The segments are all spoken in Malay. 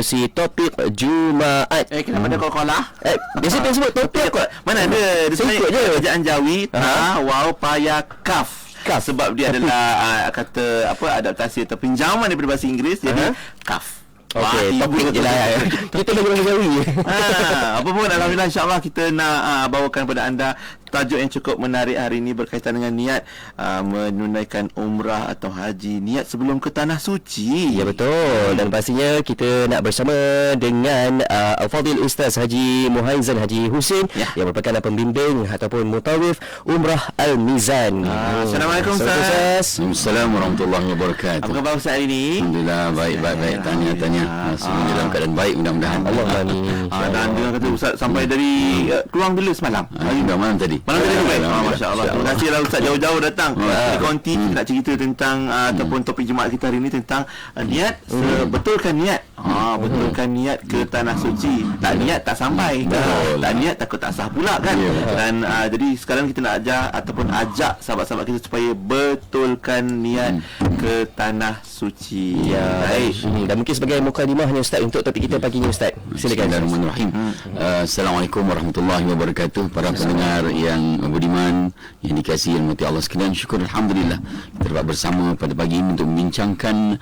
menerusi topik Jumaat. Kenapa ada kol-kolah? Biasa dia sebut topik kot. Mana ada? Dia Saya ikut je. Ejaan Jawi, waw, payah, kaf. Sebab dia adalah kata adaptasi atau pinjaman daripada bahasa Inggeris. Jadi kaf. Okey, topik je lah. Kita bagi bahasa Jawi. Apa pun, alhamdulillah, insyaAllah kita nak bawakan kepada anda tajuk yang cukup menarik hari ini berkaitan dengan niat menunaikan umrah atau haji, niat sebelum ke tanah suci. Ya, betul. Dan pastinya kita nak bersama dengan Al-Fadhil Ustaz Haji Muhaizan Haji Husin yang merupakan pembimbing ataupun mutawif Umrah Al-Mizan. Assalamualaikum Ustaz. Assalamualaikum warahmatullahi wabarakatuh. Apa khabar Ustaz hari ini? Alhamdulillah, baik. Tanya. Semua dalam keadaan baik, mudah-mudahan. Allah amin. Dan dia kata Ustaz sampai dari keluar bila semalam? Malam tadi. Malam tadi tu baik. Masya-Allah. Terima kasih lah Ustaz jauh-jauh datang. Di konti nak cerita tentang ataupun topik Jumaat kita hari ini tentang niat, betulkan niat. Betulkan niat ke tanah suci. Tak niat tak sampai. Tak niat takut tak sah pula kan. Dan jadi sekarang kita nak ajak sahabat-sahabat kita supaya betulkan niat ke tanah suci. Baik. Dan mungkin sebagai mukadimahnya Ustaz untuk topik kita pagi ni Ustaz. Silakan. Bismillahirrahmanirrahim. Assalamualaikum warahmatullahi wabarakatuh. Para pendengar yang budiman, yang dikasihi rahmati Allah sekalian, syukur alhamdulillah kita dapat bersama pada pagi ini untuk membincangkan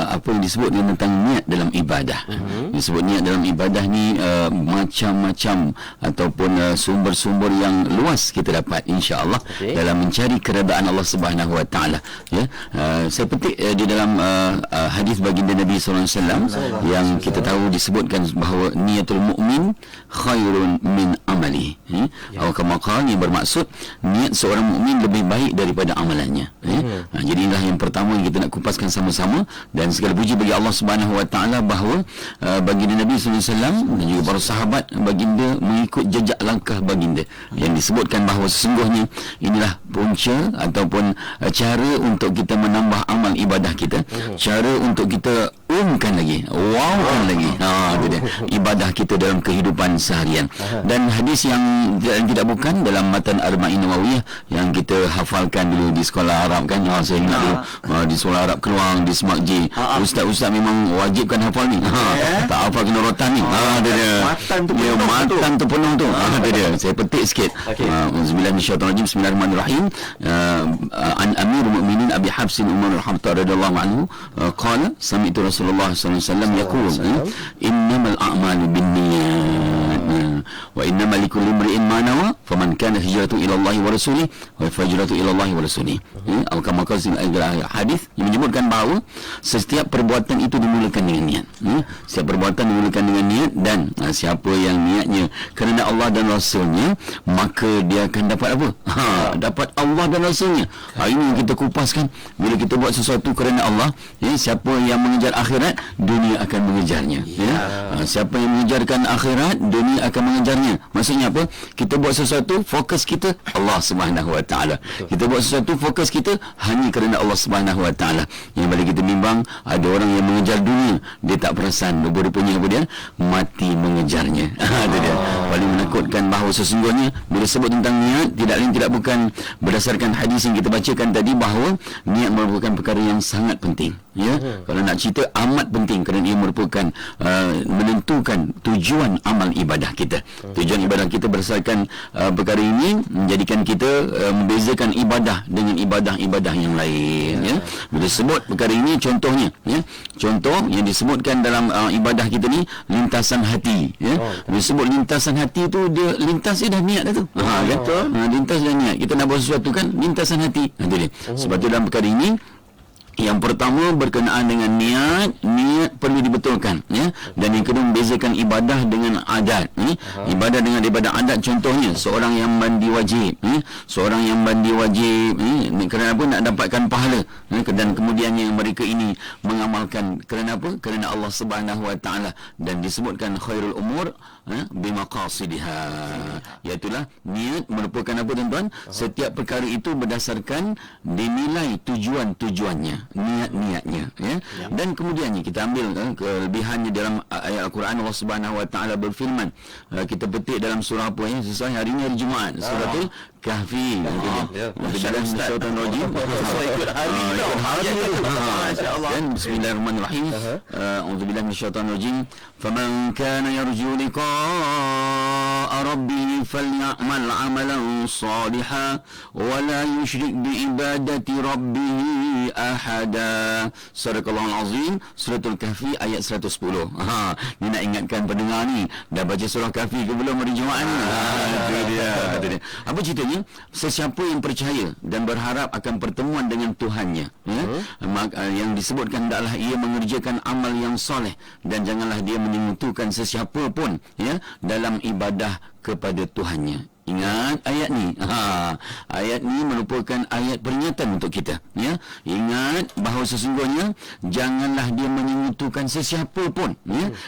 apa yang disebut tentang niat dalam ibadah. Disebut niat dalam ibadah ni macam-macam ataupun sumber-sumber yang luas kita dapat insya-Allah dalam mencari keredaan Allah Subhanahu Wa Taala. Ya, saya petik di dalam hadis baginda Nabi sallallahu alaihi wasallam yang kita tahu disebutkan bahawa niatul mukmin khairun min amali. Atau kemaqal yang bermaksud niat seorang mukmin lebih baik daripada amalannya. Jadi inilah yang pertama yang kita nak kupaskan sama-sama, dan segala puji bagi Allah Subhanahu Wa Taala bahawa baginda Nabi sallallahu alaihi wasallam dan juga para sahabat baginda mengikut jejak langkah baginda yang disebutkan bahawa sesungguhnya inilah punca ataupun cara untuk kita menambah amal ibadah kita, cara untuk kita wowkan lagi itu dia ibadah kita dalam kehidupan seharian. Dan hadis yang tidak bukan dalam matan Arba'in Nawawiyah yang kita hafalkan dulu di sekolah Arab kan, saya ingat dulu di sekolah Arab Keluang di Semak J, ustaz-ustaz memang wajibkan hafal ni. Tak hafal kena rotan ni. Matan tu penuh tu. Dia saya petik sikit. Auzubillahi minasyaitonir rajim. Bismillahirrahmanirrahim. An Amirul Mukminin Abi Hafsin Umar al-Khattab radhiyallahu anhu qala sami'tu Rasulullah sallallahu alaihi wasallam yaqul innamal a'malu binniyat wa innamal likulli imri'in ma nawa faman kana hijratu ila Allah wa rasulih wa hijratu ila Allah wa rasulih. Kama qala hadis yang menyebutkan bahawa setiap perbuatan itu dimulakan dengan niat. Setiap perbuatan dimulakan dengan niat, dan siapa yang niatnya kerana Allah dan Rasulnya, maka dia akan dapat apa? Dapat Allah dan Rasulnya. Ini yang kita kupaskan. Bila kita buat sesuatu kerana Allah, siapa yang mengejar akhirat, dunia akan mengejarnya. Siapa yang mengejarkan akhirat, dunia akan mengejarnya. Maksudnya apa? Kita buat sesuatu, fokus kita Allah Subhanahu Wa Taala. Kita buat sesuatu, fokus kita hanya kerana Allah Subhanahu Wa Taala. Yang bila kita bimbang, ada orang yang mengejar dunia, dia tak perasan rupa-rupanya apa dia mati mengejarnya. Itu dia. Paling menakutkan bahawa sesungguhnya bila sebut tentang niat, tidak lain tidak bukan berdasarkan hadis yang kita bacakan tadi bahawa niat merupakan perkara yang sangat penting. Kalau nak cerita amat penting kerana ia merupakan menentukan tujuan amal ibadah kita. Tujuan ibadah kita berdasarkan perkara ini menjadikan kita membezakan ibadah dengan ibadah-ibadah yang lain. Bila sebut perkara ini, contohnya contoh yang disebutkan dalam ibadah kita ni lintasan hati. Bila sebut lintasan hati tu, dia lintas dia dah niat dah tu. Lintas dah niat. Kita nak buat sesuatu kan, lintasan hati. Itu dia. Sebab tu dalam perkara ini, yang pertama berkenaan dengan niat perlu dibetulkan, dan yang kedua membezakan ibadah dengan adat. Ibadah dengan ibadah adat, contohnya seorang yang mandi wajib, kerana apa? Nak dapatkan pahala, dan kemudiannya mereka ini mengamalkan kerana apa? Kerana Allah Subhanahu Wa Taala, dan disebutkan khairul umur bimaqasidiha, iaitulah niat merupakan apa tuan-tuan? Setiap perkara itu berdasarkan dinilai tujuan-tujuannya, niat-niatnya, dan kemudiannya kita ambil kelebihannya dalam ayat Al-Quran. Allah Subhanahu Wa Taala berfirman, kita petik dalam surah apa sesuai hari ini hari Jumaat, suratul Kahfi. Auzubillahi minasyaitanir rajim. Ikut hari Masya-Allah. Dan bismillahirrahmanirrahim. Auzubillahi minasyaitanir rajim. Faman kana yarju liqa'a rabbih falyamal 'amalan shalihan wa la yusyrik bi ibadati rabbih ahada. Sadaqallahul azim. Suratul Kahfi ayat 110. Ni nak ingatkan pendengar ni, dah baca surah Kahfi ke belum hari Jumaat ni? Itu dia. Apa ceritanya? Sesiapa yang percaya dan berharap akan pertemuan dengan Tuhannya, yang disebutkan hendaklah ia mengerjakan amal yang soleh dan janganlah dia menyentuhkan sesiapa pun dalam ibadah kepada Tuhannya. Ingat ayat ni. Ayat ni merupakan ayat peringatan untuk kita. Ingat bahawa sesungguhnya janganlah dia menyentuhkan sesiapa pun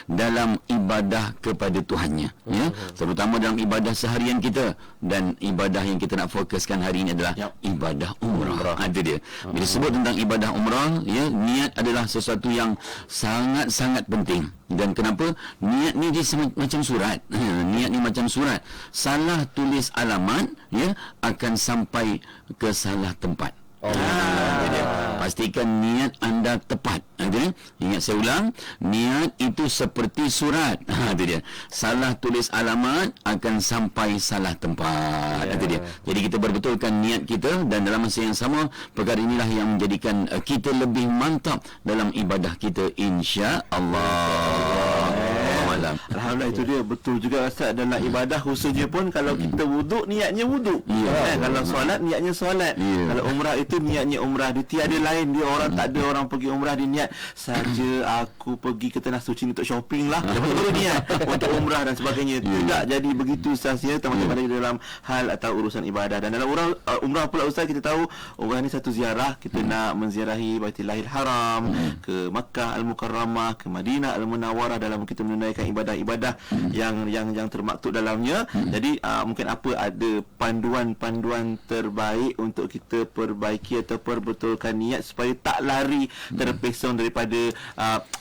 dalam ibadah kepada Tuhannya. Terutama dalam ibadah seharian kita, dan ibadah yang kita nak fokuskan hari ini adalah ibadah umrah. Itu dia. Bila sebut tentang ibadah umrah, niat adalah sesuatu yang sangat-sangat penting. Dan kenapa? Niat ni dia macam surat. Niat ni macam surat. Salah tulis alamat akan sampai ke salah tempat. Pastikan niat anda tepat. Ingat, saya ulang, niat itu seperti surat. Itu dia. Salah tulis alamat akan sampai salah tempat. Itu dia. Jadi kita berbetulkan niat kita, dan dalam masa yang sama perkara inilah yang menjadikan kita lebih mantap dalam ibadah kita, insya-Allah. Alhamdulillah, itu dia. Betul juga Ustaz, dalam ibadah khususnya pun kalau kita wuduk, niatnya wuduk. Kalau solat, niatnya solat. Kalau umrah itu niatnya umrah. Dia tiada lain. Dia orang tak ada orang pergi umrah dia niat saja aku pergi ke Tanah Suci untuk shopping lah. Betul niat untuk umrah dan sebagainya. Tidak jadi begitu Ustaz, teman-teman dalam hal atau urusan ibadah. Dan dalam umrah pula Ustaz, kita tahu umrah ni satu ziarah. Kita nak menziarahi Baitullahil Haram, ke Makkah Al-Mukarramah, ke Madinah Al-Munawwarah, dalam kita menunaikan ibadah-ibadah yang termaktub dalamnya. Jadi mungkin ada panduan-panduan terbaik untuk kita perbaiki atau perbetulkan niat supaya tak lari terpesong daripada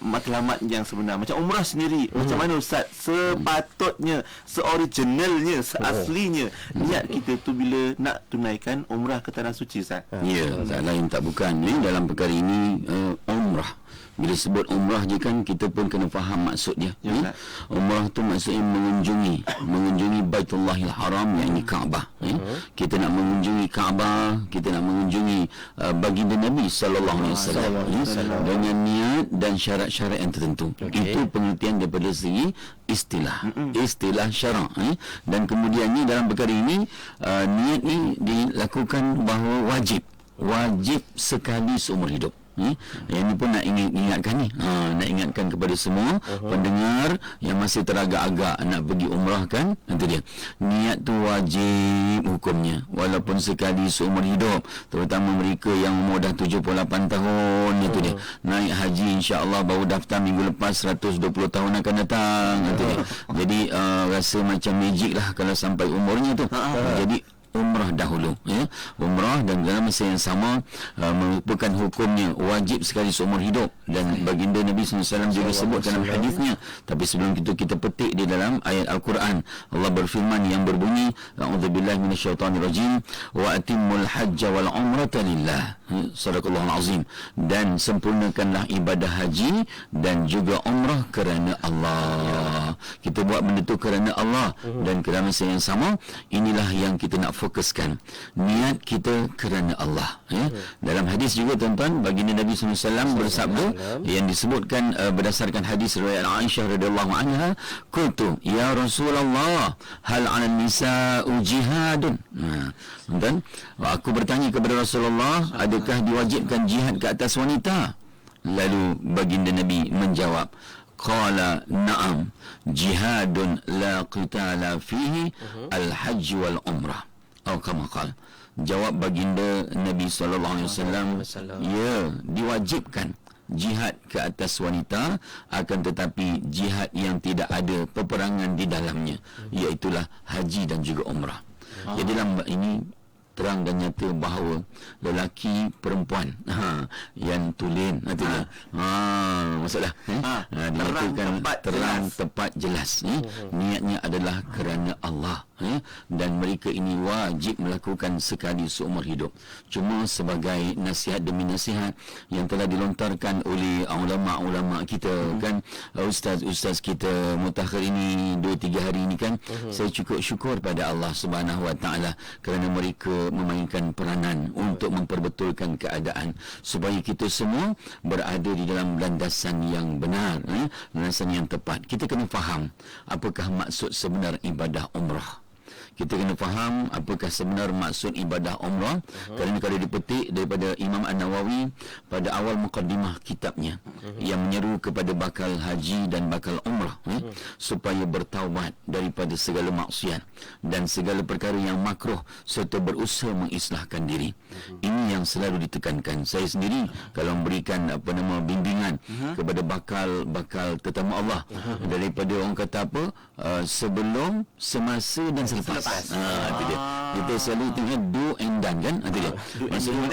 matlamat yang sebenar. Macam umrah sendiri, macam mana Ustaz sepatutnya, seoriginalnya, seaslinya niat kita tu bila nak tunaikan umrah ke Tanah Suci, Ustaz? Tak lain tak bukan dalam perkara ini umrah. Bila sebut umrah je kan, kita pun kena faham maksud dia. Umrah tu maksudnya mengunjungi Baitullahil Haram, yang ini Kaabah. Kita nak mengunjungi Kaabah, kita nak mengunjungi baginda Nabi sallallahu alaihi wasallam dengan niat dan syarat-syarat yang tertentu. Itu pengertian daripada segi istilah syarak. Dan kemudian ni dalam perkara ini niat ni dilakukan bahawa wajib sekali seumur hidup. Yang ni pun nak ingatkan ni. Nak ingatkan kepada semua pendengar yang masih teragak-agak nak pergi umrah kan. Itu dia. Niat tu wajib hukumnya, walaupun sekali seumur hidup. Terutama mereka yang umur dah 78 tahun. Itu dia. Naik haji insya-Allah baru daftar minggu lepas, 120 tahun akan datang. Itu dia. Jadi rasa macam magic lah kalau sampai umurnya tu. Jadi umrah dahulu, umrah, dan dalam masa yang sama merupakan hukumnya wajib sekali seumur hidup. Dan baginda Nabi SAW juga sebut dalam hadisnya. Tapi sebelum itu kita petik di dalam ayat Al-Quran. Allah berfirman yang berbunyi, a'udzubillahi minasyaitanirrajim, wa atimmul hajja wal umrata lillah. Sadaqallahul azim. Dan sempurnakanlah ibadah haji dan juga umrah kerana Allah. Kita buat benda tu kerana Allah. Dan dalam masa yang sama, inilah yang kita nak fokuskan, niat kita kerana Allah. Dalam hadis juga tuan-tuan, baginda Nabi SAW bersabda, yang disebutkan berdasarkan hadis riwayat Aisyah radhiyallahu anha, qultu ya Rasulullah, hal 'alan nisa'u jihadun. Dan aku bertanya kepada Rasulullah, adakah diwajibkan jihad ke atas wanita? Lalu baginda Nabi menjawab, qala na'am, jihadun la qitala fihi al-hajj wal umrah. Kama qala. Jawab baginda Nabi SAW, ya, diwajibkan jihad ke atas wanita, akan tetapi jihad yang tidak ada peperangan di dalamnya, iaitulah haji dan juga umrah. Jadi dalam ini terang dan nyata bahawa lelaki perempuan yang tulen nantinya masalah dinyatakan terang tepat jelas niatnya adalah kerana Allah dan mereka ini wajib melakukan sekali seumur hidup. Cuma sebagai nasihat demi nasihat yang telah dilontarkan oleh ulama-ulama kita kan, ustaz-ustaz kita mutakhir ini 2-3 hari ini kan, saya cukup syukur pada Allah Subhanahu Wa Taala kerana mereka memainkan peranan untuk memperbetulkan keadaan supaya kita semua berada di dalam landasan yang benar, landasan yang tepat. Kita kena faham apakah maksud sebenar ibadah umrah. Kita kena faham apakah sebenar maksud ibadah umrah. Kerana kalau dipetik daripada Imam An-Nawawi pada awal muqaddimah kitabnya yang menyeru kepada bakal haji dan bakal umrah supaya bertaubat daripada segala maksiat dan segala perkara yang makruh serta berusaha mengislahkan diri. Ini yang selalu ditekankan. Saya sendiri kalau memberikan bimbingan kepada bakal tetamu Allah daripada orang kata sebelum, semasa dan selepas. Itu dia. Kita selalu tengok do and done kan? Itu dia. Maksudnya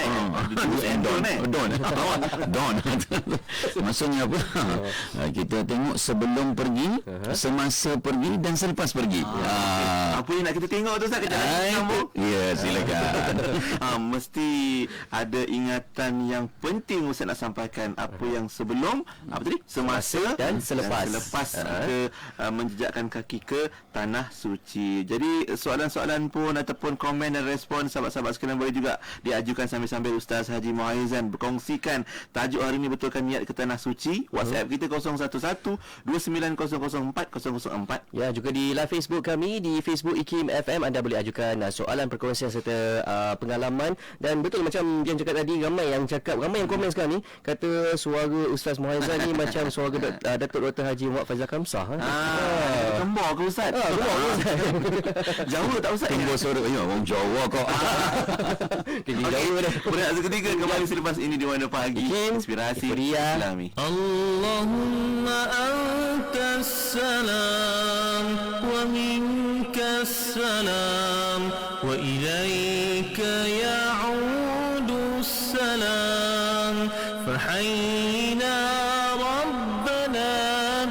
do and don. Maksudnya apa? Kita tengok sebelum pergi, semasa pergi dan selepas pergi. Apa yang nak kita tengok tu Ustaz? Kejap lagi sambung. Ya, silakan. Mesti ada ingatan yang penting Ustaz nak sampaikan. Apa yang sebelum, apa tadi? Semasa dan selepas. Kita menjejakkan kaki ke tanah suci. Jadi soalan-soalan pun ataupun komen dan respon sahabat-sahabat sekalian boleh juga diajukan sambil-sambil Ustaz Haji Muhaizan berkongsikan tajuk hari ini, betulkan niat ke tanah suci. WhatsApp kita 0112900404. Ya, juga di live Facebook kami di Facebook IKIM FM anda boleh ajukan soalan, perkongsian serta pengalaman. Dan betul macam yang cakap tadi, ramai yang komen sekarang ni kata suara Ustaz Muhaizan ni macam suara Datuk Dr. Haji Muhammad Faizal Kamsah. Kembar ke Ustaz? Kembar ke Ustaz? Jauh tak Ustaz? Tunggu suara orang Jawa kau. Jauh dah. Berat seketika kembali selepas ini di Warna Pagi. Inspirasi Islami. Allahumma antas salam wa minkas salam wa ilaika ya'udu salam fahayyina rabbana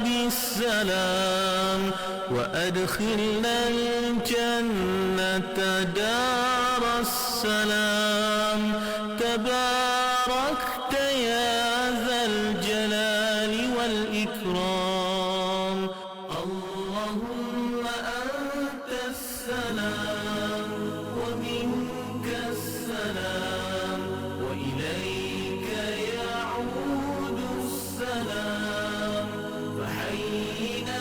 bisalam wa adkhilna al-jannata daras salam tabarakta ya dzal jalali wal ikram. Allahumma antas salam wa minkas salam wa ilayka ya'udu salam fahayyina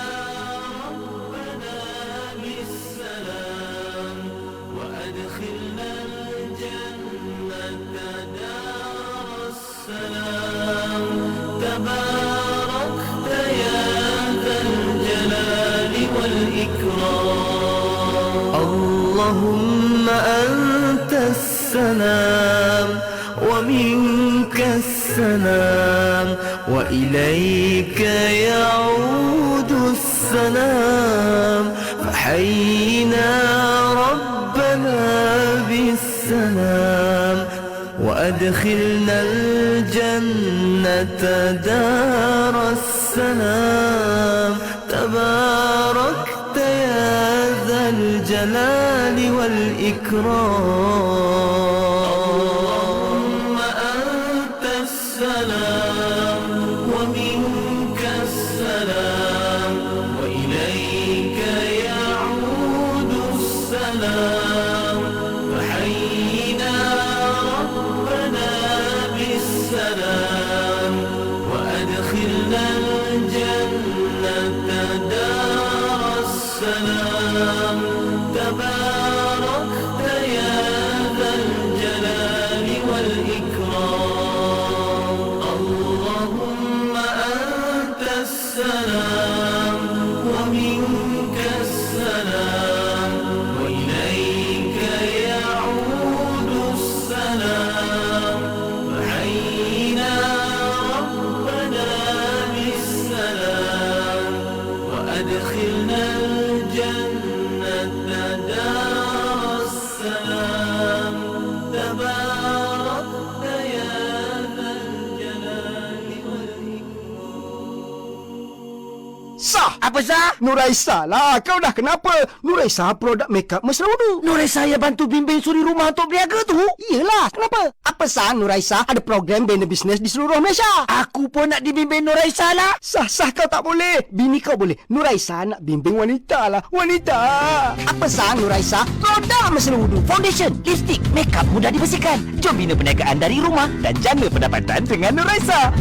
rabbana bisalam wa adkhilna al-jannata daras salam tabarakta ya dzal jalali wal ikram. Allahumma antas salam wa minkas salam wa ilayka ya'udu salam fahayyina rabbana bisalam wa adkhilna al-jannata daras salam tabarakta ya dzal jalali wal ikram. Allahumma antas salam wa minkas salam wa ilayka ya'udu salam fahayyina rabbana bisalam wa adkhilna al-jannata daras salam tabarakta ya dzal jalali wal ikram. Allahumma antas salam wa minkas salam wa ilayka ya'udu salam fahayyina rabbana bisalam wa adkhilna al-jannata daras salam Sah. Apa sah? Nuraisa lah. Kau dah kenapa? Nuraisa produk makeup mesra wudu. Nuraisa yang bantu bimbing suri rumah untuk berniaga tu? Iyalah, kenapa? Apa sah Nuraisa ada program bina bisnes di seluruh Malaysia? Aku pun nak dibimbing Nuraisa lah. Sah kau tak boleh. Bini kau boleh. Nuraisa nak bimbing wanita lah. Wanita. Apa sah Nuraisa? Produk mesra wudu. Foundation, lipstick, makeup mudah dibersihkan. Jom bina perniagaan dari rumah dan jana pendapatan dengan Nuraisa.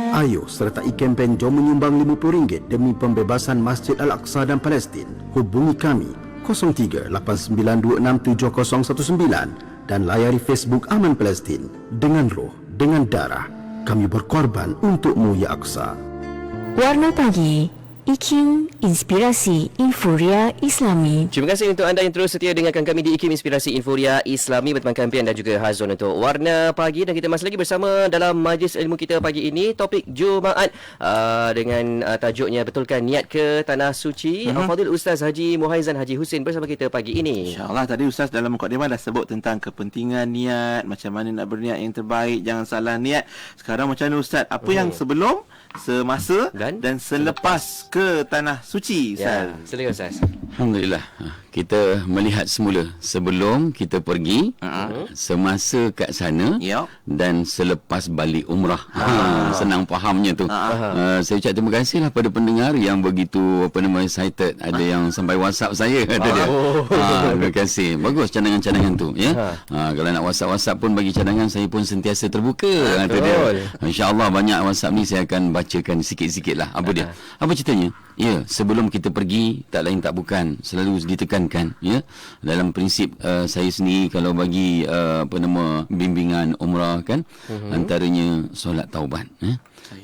Ayo sertai kempen Jom Menyumbang RM50 demi pembebasan Masjid Al-Aqsa dan Palestin. Hubungi kami 03-8926-7019 dan layari Facebook Aman Palestin. Dengan roh, dengan darah, kami berkorban untukmu ya Aqsa. Warna Pagi, IKIM Inspirasi Inforia Islami. Terima kasih untuk anda yang terus setia dengarkan kami di IKIM Inspirasi Inforia Islami bersama Kampian dan juga Hazon untuk Warna Pagi. Dan kita masih lagi bersama dalam majlis ilmu kita pagi ini, topik Jumaat dengan tajuknya Betulkan Niat ke Tanah Suci. Al-Fadhil Ustaz Haji Muhaizan Haji Husin bersama kita pagi ini. InsyaAllah tadi Ustaz dalam mukadimah dah sebut tentang kepentingan niat, macam mana nak berniat yang terbaik, jangan salah niat. Sekarang macam mana Ustaz? Apa yang sebelum, semasa dan selepas ke Tanah Suci, Ustaz? Ya, silakan Ustaz. Alhamdulillah. Kita melihat semula sebelum kita pergi, semasa kat sana, dan selepas balik umrah. Senang fahamnya tu. Saya ucap terima kasihlah pada pendengar yang begitu excited. Ada yang sampai WhatsApp saya kata dia. Terima kasih. Bagus cadangan-cadangan tu ya. Kalau nak WhatsApp pun bagi cadangan, saya pun sentiasa terbuka kata dia. Insya-Allah banyak WhatsApp ni saya akan bacakan sikit-sikit lah. Apa dia? Apa ceritanya? Ya, sebelum kita pergi, tak lain tak bukan, selalu ditekankan ya, dalam prinsip saya sendiri kalau bagi bimbingan umrah kan, antaranya solat taubat.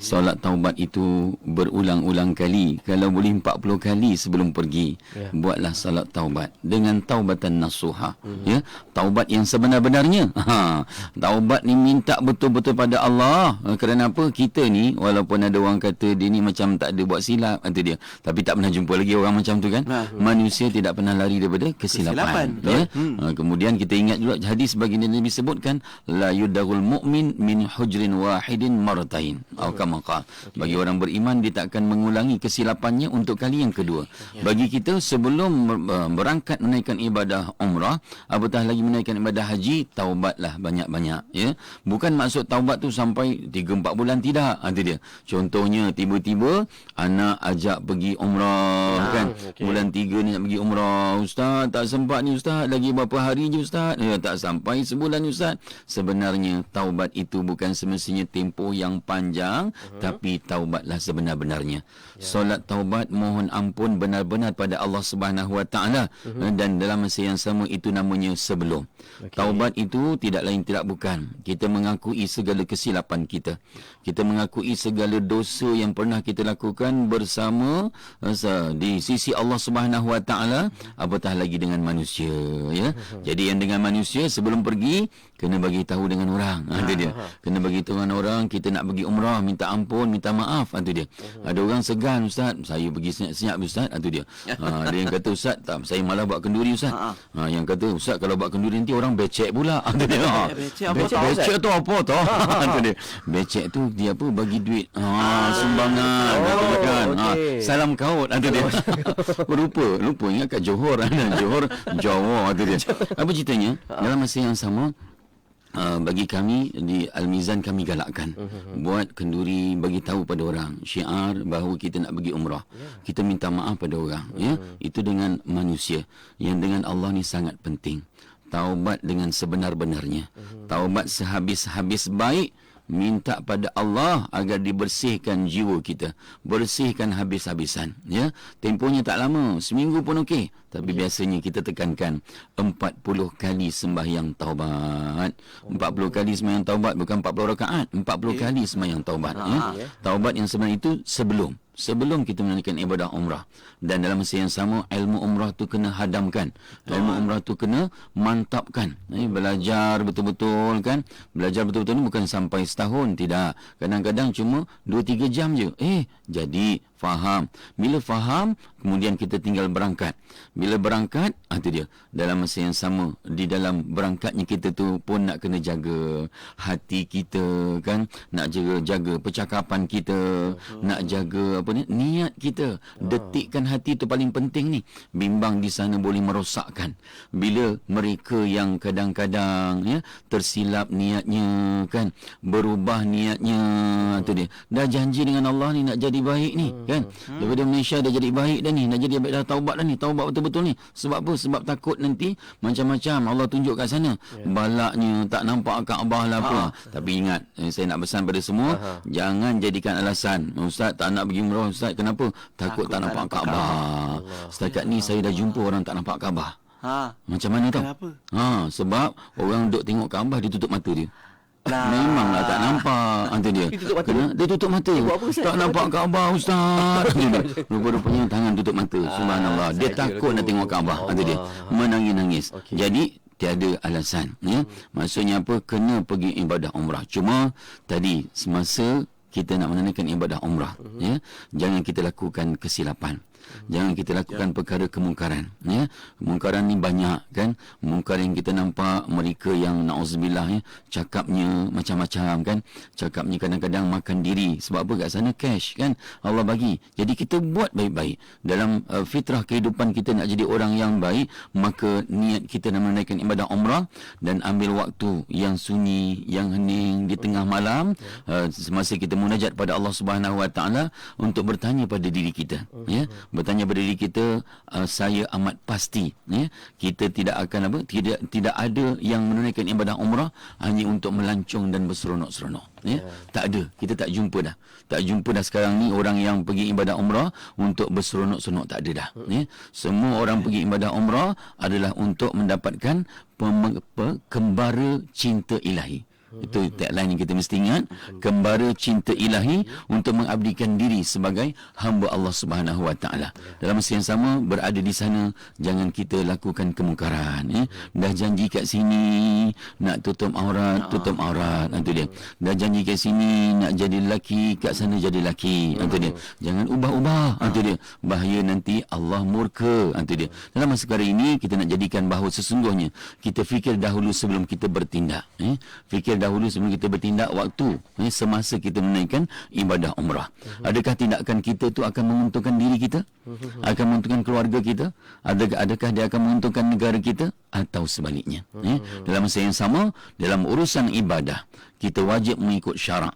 Solat taubat itu berulang-ulang kali, kalau boleh 40 kali sebelum pergi. Buatlah solat taubat dengan taubatan nasuha. Ya, taubat yang sebenar-benarnya. Taubat ni minta betul-betul pada Allah. Kerana apa? Kita ni walaupun ada orang kata dia ni macam tak ada buat silap kata dia, tapi tak pernah jumpa lagi orang macam tu kan. Manusia tidak pernah lari daripada kesilapan. Ya. Kemudian kita ingat juga hadis baginda Nabi sebutkan, la yudarul mu'min min hujrin wahidin martain. Bagi orang beriman, dia tak akan mengulangi kesilapannya untuk kali yang kedua. Bagi kita sebelum berangkat menaikkan ibadah umrah, apatah lagi menaikkan ibadah haji, taubatlah banyak-banyak ya. Bukan maksud taubat tu sampai 3-4 bulan, tidak. Dia contohnya tiba-tiba anak ajak pergi umrah kan. Bulan 3 ni nak pergi umrah, ustaz tak sempat ni ustaz, lagi berapa hari je ustaz, ya, tak sampai sebulan ustaz. Sebenarnya taubat itu bukan semestinya tempoh yang panjang, tapi taubatlah sebenar-benarnya. Solat taubat mohon ampun benar-benar pada Allah Subhanahu Wa Taala, dan dalam masa yang sama itu namanya sebelum. Taubat itu tidak lain tidak bukan kita mengakui segala kesilapan kita. Kita mengakui segala dosa yang pernah kita lakukan bersama di sisi Allah Subhanahu Wa Taala, apatah lagi dengan manusia ya. Jadi yang dengan manusia sebelum pergi kena bagi tahu dengan orang. Dia kena bagi tahu dengan orang kita nak pergi umrah, minta ampun, minta maaf. Dia ada orang segan, ustaz saya pergi senyap-senyap ustaz. Dia ada yang kata ustaz tak, saya malah buat kenduri ustaz. Yang kata ustaz kalau buat kenduri nanti orang becek pula. Becek tu apa tu? Dia becek tu dia apa, bagi duit sumbangan kan. Salam kaut dia. Lupa ingat kat Johor Jawa dia. Apa ceritanya? Dalam masa yang sama, bagi kami di Al-Mizan kami galakkan buat kenduri, bagi tahu pada orang syiar bahawa kita nak pergi umrah. Kita minta maaf pada orang ya. Itu dengan manusia. Yang dengan Allah ni sangat penting. Taubat dengan sebenar-benarnya. Taubat sehabis-habis baik, minta pada Allah agar dibersihkan jiwa kita, bersihkan habis-habisan ya. Tempohnya tak lama, seminggu pun okey, tapi biasanya kita tekankan 40 kali sembahyang taubat. 40 kali sembahyang taubat, bukan 40 rakaat, 40 kali sembahyang taubat ya. Taubat yang sebenarnya itu sebelum kita menunaikan ibadah umrah. Dan dalam masa yang sama, ilmu umrah tu kena hadamkan. Ilmu umrah tu kena mantapkan. Belajar betul-betul kan. Belajar betul-betul ni bukan sampai setahun, tidak. Kadang-kadang cuma 2-3 jam je. Jadi faham. Bila faham, kemudian kita tinggal berangkat. Bila berangkat, itu dia. Dalam masa yang sama, di dalam berangkatnya kita tu pun nak kena jaga hati kita, kan? Nak jaga percakapan kita, nak jaga niat kita. Detikkan hati tu paling penting ni. Bimbang di sana boleh merosakkan. Bila mereka yang kadang-kadang tersilap niatnya, kan, berubah niatnya, tu dia. Dah janji dengan Allah ni nak jadi baik ni, kan? Daripada Malaysia dah jadi baik dah ni, nak jadi baik dah, taubat dah ni, taubat betul-betul ni. Sebab apa? Sebab takut nanti macam-macam Allah tunjuk kat sana. Balaknya tak nampak Kaabah lah apa. Tapi ingat, saya nak pesan pada semua, jangan jadikan alasan. Ustaz tak nak pergi umrah, Ustaz kenapa? Takut tak nampak Kaabah. Setakat ni saya dah jumpa orang tak nampak Kaabah. Macam mana tau? Kenapa? Sebab orang duduk tengok Kaabah, dia tutup mata dia. Memanglah tak nampak. Dia tutup mata. Dia tutup mata. Tak nampak Kaabah, Ustaz. Rupa-rupanya tangan tutup mata. Subhanallah. Dia takut nak tengok Kaabah. Dia menangis-nangis. Jadi tiada alasan. Maksudnya apa? Kena pergi ibadah umrah. Cuma tadi semasa kita nak menunaikan ibadah umrah, jangan kita lakukan kesilapan. Jangan kita lakukan perkara kemungkaran. Kemungkaran ni banyak, kan? Mungkar yang kita nampak, mereka yang na'udzubillah, cakapnya macam-macam, kan? Cakapnya kadang-kadang makan diri. Sebab apa? Kat sana cash, kan? Allah bagi. Jadi kita buat baik-baik. Dalam fitrah kehidupan kita nak jadi orang yang baik, maka niat kita nak menunaikan ibadah umrah dan ambil waktu yang sunyi, yang hening di tengah malam, semasa kita munajat pada Allah Subhanahu Wa Taala untuk bertanya pada diri kita, bertanya pada diri kita, saya amat pasti, kita tidak akan tidak ada yang menunaikan ibadah umrah hanya untuk melancong dan berseronok-seronok. Tak ada, kita tak jumpa dah sekarang ni orang yang pergi ibadah umrah untuk berseronok-seronok, tak ada dah. Semua orang pergi ibadah umrah adalah untuk mendapatkan kembara cinta ilahi. Itu tagline yang kita mesti ingat, kembara cinta ilahi untuk mengabdikan diri sebagai hamba Allah Subhanahu Wa Taala. Dalam masa yang sama, berada di sana jangan kita lakukan kemungkaran. Dah janji kat sini nak tutup aurat, itu dia. Dah janji kat sini nak jadi lelaki, kat sana jadi lelaki, itu dia. Jangan ubah-ubah, itu dia. Bahaya nanti Allah murka, itu dia. Dalam masa sekarang ini kita nak jadikan bahawa sesungguhnya kita fikir dahulu sebelum kita bertindak. Fikir dahulu sebelum kita bertindak waktu semasa kita menunaikan ibadah umrah. Adakah tindakan kita tu akan menguntungkan diri kita? Akan menguntungkan keluarga kita? Adakah dia akan menguntungkan negara kita? Atau sebaliknya? Dalam masa yang sama, dalam urusan ibadah, kita wajib mengikut syarak.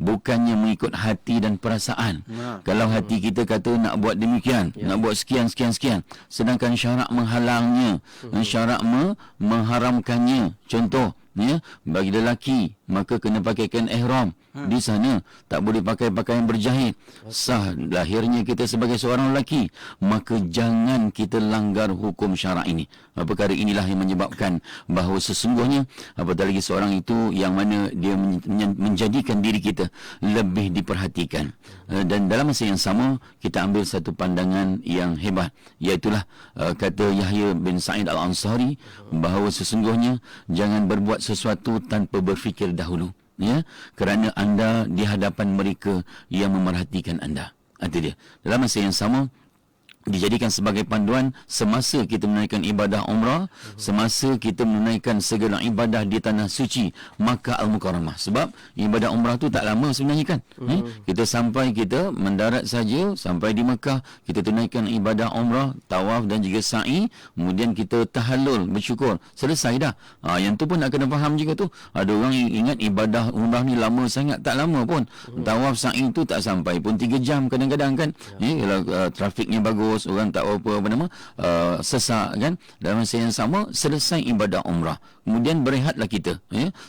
Bukannya mengikut hati dan perasaan. Kalau hati kita kata nak buat demikian, nak buat sekian, sedangkan syarak menghalangnya, syarak mengharamkannya. Contoh, bagi lelaki maka kena pakaikan ihram. Di sana tak boleh pakai pakaian berjahit. Sah lahirnya kita sebagai seorang lelaki, maka jangan kita langgar hukum syarak ini. Perkara inilah yang menyebabkan bahawa sesungguhnya apatah lagi seorang itu yang mana dia menjadikan diri kita lebih diperhatikan. Dan dalam masa yang sama kita ambil satu pandangan yang hebat, iaitulah kata Yahya bin Sa'id Al-Ansari bahawa sesungguhnya jangan berbuat sesuatu tanpa berfikir dahulu, kerana anda di hadapan mereka yang memerhatikan anda. Itu dia. Dalam masa yang sama dijadikan sebagai panduan semasa kita menunaikan ibadah umrah, semasa kita menunaikan segala ibadah di tanah suci Makkah Al-Mukarramah. Sebab ibadah umrah tu tak lama sebenarnya, kan? Kita sampai, kita mendarat saja sampai di Makkah, kita tunaikan ibadah umrah, tawaf dan juga sa'i, kemudian kita tahallul, bersyukur, selesai dah. Yang tu pun nak kena faham juga tu. Ada orang ingat ibadah umrah ni lama sangat, tak lama pun. Tawaf sa'i tu tak sampai pun 3 jam kadang-kadang, kan? Kalau trafiknya bagus, orang tak sesak, kan? Dalam masa yang sama selesai ibadah umrah, kemudian berehatlah kita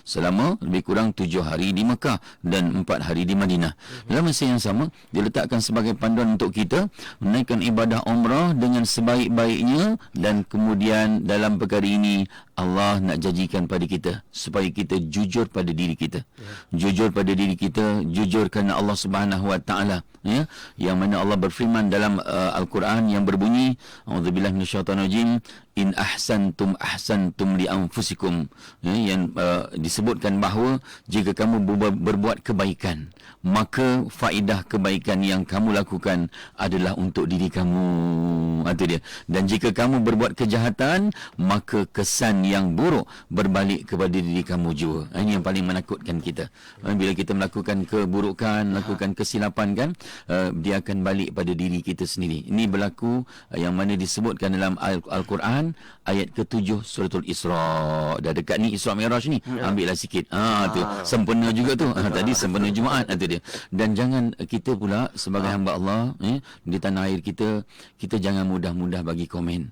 selama lebih kurang 7 hari di Mekah dan 4 hari di Madinah. Dalam masa yang sama diletakkan sebagai panduan untuk kita menaikkan ibadah umrah dengan sebaik-baiknya, dan kemudian dalam perkara ini Allah nak janjikan pada kita supaya kita jujur pada diri kita. Jujur pada diri kita, jujur kerana Allah Subhanahu Wa Taala, yang mana Allah berfirman dalam Al-Quran yang berbunyi, a'udzubillahi minasyaitonir rajim, in ahsantum ahsantum li anfusikum, yang disebutkan bahawa jika kamu berbuat kebaikan, maka faedah kebaikan yang kamu lakukan adalah untuk diri kamu. Itu dia. Dan jika kamu berbuat kejahatan, maka kesan yang buruk berbalik kepada diri kamu juga. Ini yang paling menakutkan kita. Bila kita melakukan keburukan, melakukan kesilapan kan, dia akan balik pada diri kita sendiri. Ini berlaku yang mana disebutkan dalam Al-Quran ayat ke-7 suratul Isra. Dah dekat ni Isra Mi'raj ni. Ambillah sikit. Tu sempurna juga tu. Tadi sempurna Jumaat itu dia. Dan jangan kita pula sebagai hamba Allah di tanah air kita jangan mudah-mudah bagi komen.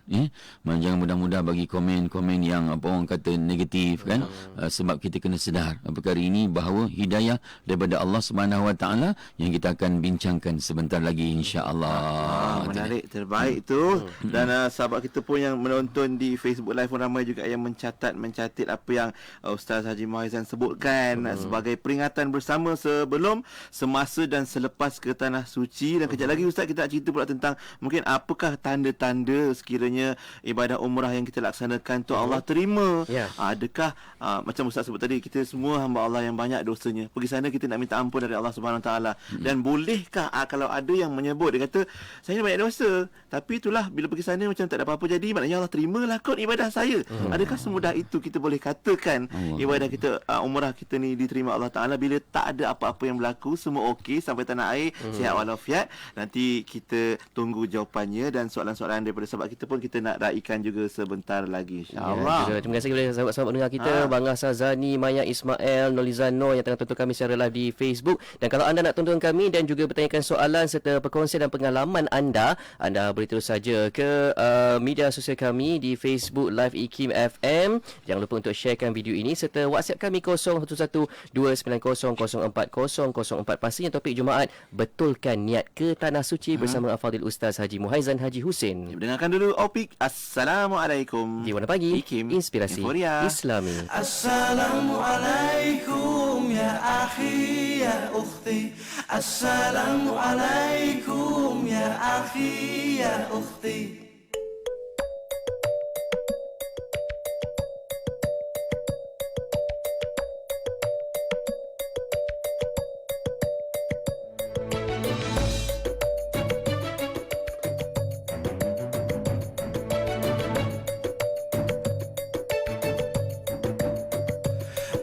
Jangan mudah-mudah bagi komen yang apa orang kata negatif kan. Sebab kita kena sedar perkara ini bahawa hidayah daripada Allah Subhanahu Wa Taala yang kita akan bincangkan sebentar lagi insya-Allah. Menarik, terbaik tu. Dan sahabat kita pun yang menonton di Facebook Live pun ramai juga yang mencatat apa yang Ustaz Haji Muhaizan sebutkan sebagai peringatan bersama sebelum, semasa dan selepas ke Tanah Suci. Dan kejap lagi Ustaz kita nak cerita pula tentang mungkin apakah tanda-tanda sekiranya ibadah umrah yang kita laksanakan tu Allah terima. Adakah macam Ustaz sebut tadi, kita semua hamba Allah yang banyak dosanya, pergi sana kita nak minta ampun dari Allah Subhanahu Taala. Dan bolehkah kalau ada yang menyebut, dia kata saya ni banyak dosa, tapi itulah bila pergi sana macam tak ada apa-apa jadi, maknanya Allah terimalah kot ibadah saya. Adakah semudah itu kita boleh katakan ibadah kita, umrah kita ni diterima Allah Taala bila tak ada apa-apa yang berlaku, semua okey sampai tanah air, sihat walafiat? Nanti kita tunggu jawapannya dan soalan-soalan daripada sahabat kita pun kita nak raikan juga sebentar lagi insya-Allah. Terima kasih kepada sahabat-sahabat pendengar kita, Bangah Sazani, Maya Ismail, Nolizano yang tengah tonton kami secara live di Facebook. Dan kalau anda nak tonton kami dan juga bertanyakan soalan serta perkongsian dan pengalaman anda boleh terus saja ke media sosial kami di Facebook Live IKIM FM. Jangan lupa untuk sharekan video ini serta WhatsApp kami 0112904004. Pastinya topik Jumaat, betulkan niat ke Tanah Suci bersama Al-Fadhil Ustaz Haji Muhaizan Haji Hussein. Dengarkan dulu Opik. Assalamualaikum. Di Warna Pagi, IKIM Inspirasi Inforia Islami. Assalamualaikum ya akhi ya ukhti. Assalamualaikum ya akhi ya ukhti.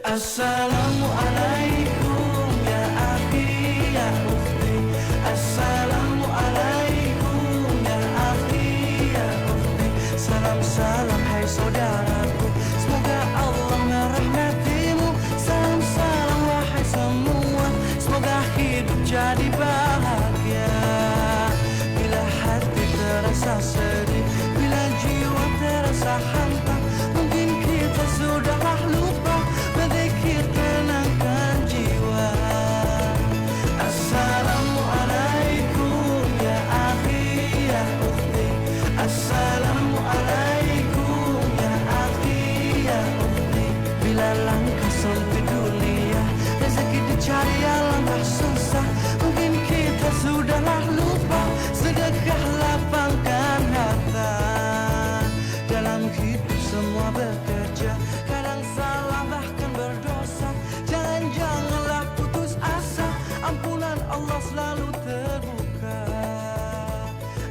Assalamualaikum ya akhi ya ukhti. Assalamualaikum ya akhi ya ukhti. Salam hai saudaraku, semoga Allah merahmatimu. Salam wahai semua, semoga hidup jadi bahagia. Bila hati terasa sedih, bila jiwa terasa hampa, mungkin kita sudahlah lupa berzikir tenangkan jiwa. Assalamualaikum ya akhi ya ukhti. Assalamualaikum ya akhi ya ukhti. Bila langkah sempit dunia, rezeki dicari alangkah susah, mungkin kita sudahlah lupa sedekah lapangkan harta. Dalam hidup semua bekerja, kadang salah bahkan berdosa. Janganlah putus asa, ampunan Allah selalu terbuka.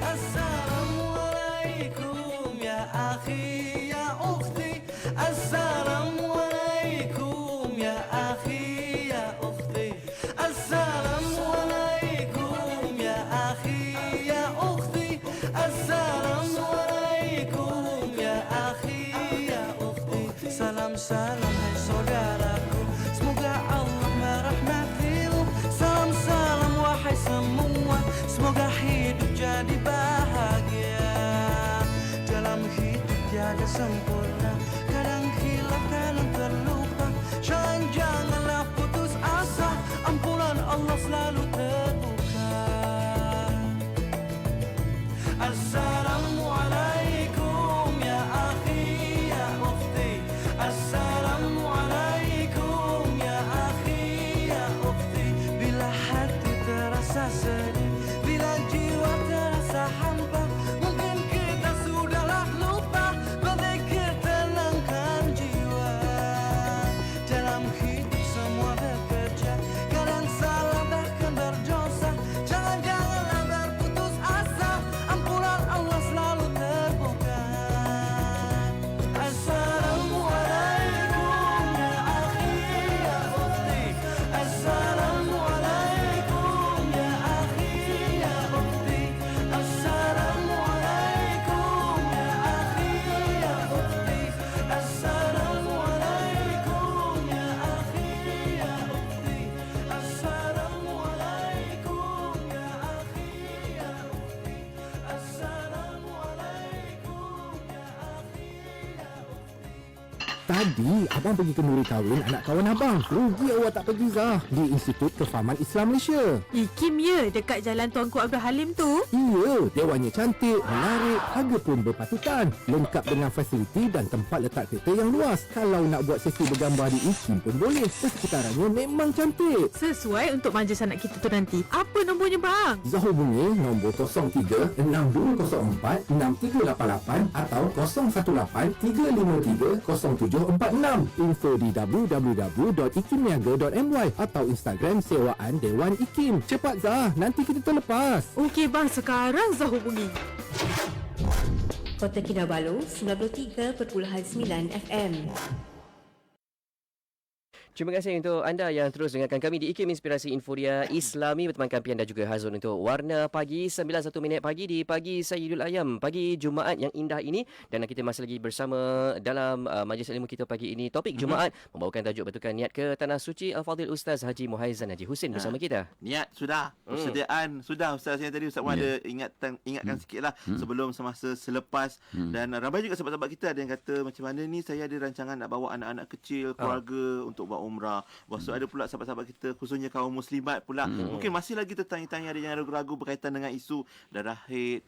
Assalamualaikum ya akhi ya ukhti. Assalamualaikum ya akhi ya ukhti. Assalamualaikum ya akhi ya ukhti. Assalamualaikum ya akhi ya ukhti. Salam hai saudaraku, semoga Allah merahmatimu. Salam wahai semua, semoga hidup jadi bahagia. Dalam hidup tiada sempurna, kadang hilaf kadang terlupa. Janganlah putus asa, ampunan Allah selalu terbuka. Assalamualaikum ya akhi ya ukhti. Assalamualaikum ya akhi ya ukhti. Bila hati terasa sedih, bila jiwa terasa hampa, mungkin kita sudahlah lupa Tadi abang pergi kenduri kahwin anak kawan abang. Rugi awak tak pergi Zah. Di Institut Kefahaman Islam Malaysia. Ikim ya, dekat Jalan Tuanku Abdul Halim tu. Iya, dewannya cantik, menarik, harga pun berpatutan. Lengkap dengan fasiliti dan tempat letak kereta yang luas. Kalau nak buat sesi bergambar di IKIM pun boleh. Persekitarannya memang cantik. Sesuai untuk majlis anak kita tu nanti. Apa nombornya bang? Zah hubungi nombor 03 6204 6388 atau 018 353 0746. Info di www.ikimniaga.my atau Instagram sewaan Dewan IKIM. Cepat Zah, nanti kita terlepas. Okey bang, sekarang Zah hubungi. Kota Kinabalu 93.9 FM. Terima kasih untuk anda yang terus dengarkan kami di IKIM Inspirasi Inforia Islami bertemankan Pian dan juga Hazrul untuk Warna Pagi 9:01 pagi di Pagi Sayyidul Ayam, pagi Jumaat yang indah ini, dan kita masih lagi bersama dalam majlis ilmu kita pagi ini. Topik Jumaat membawakan tajuk Betulkan Niat ke Tanah Suci. Al-Fadhil Ustaz Haji Muhaizan Haji Husin bersama kita. Niat sudah, persediaan sudah. Ustaz yang tadi Ustaz Wan ada ingatkan sikitlah sebelum, semasa, selepas, dan ramai juga sahabat-sahabat kita ada yang kata macam mana ni saya ada rancangan nak bawa anak-anak kecil, keluarga untuk buat umrah. Lepas tu ada pula sahabat-sahabat kita khususnya kaum muslimat pula mungkin masih lagi tertanya-tanya, ada yang ragu-ragu berkaitan dengan isu darah haid,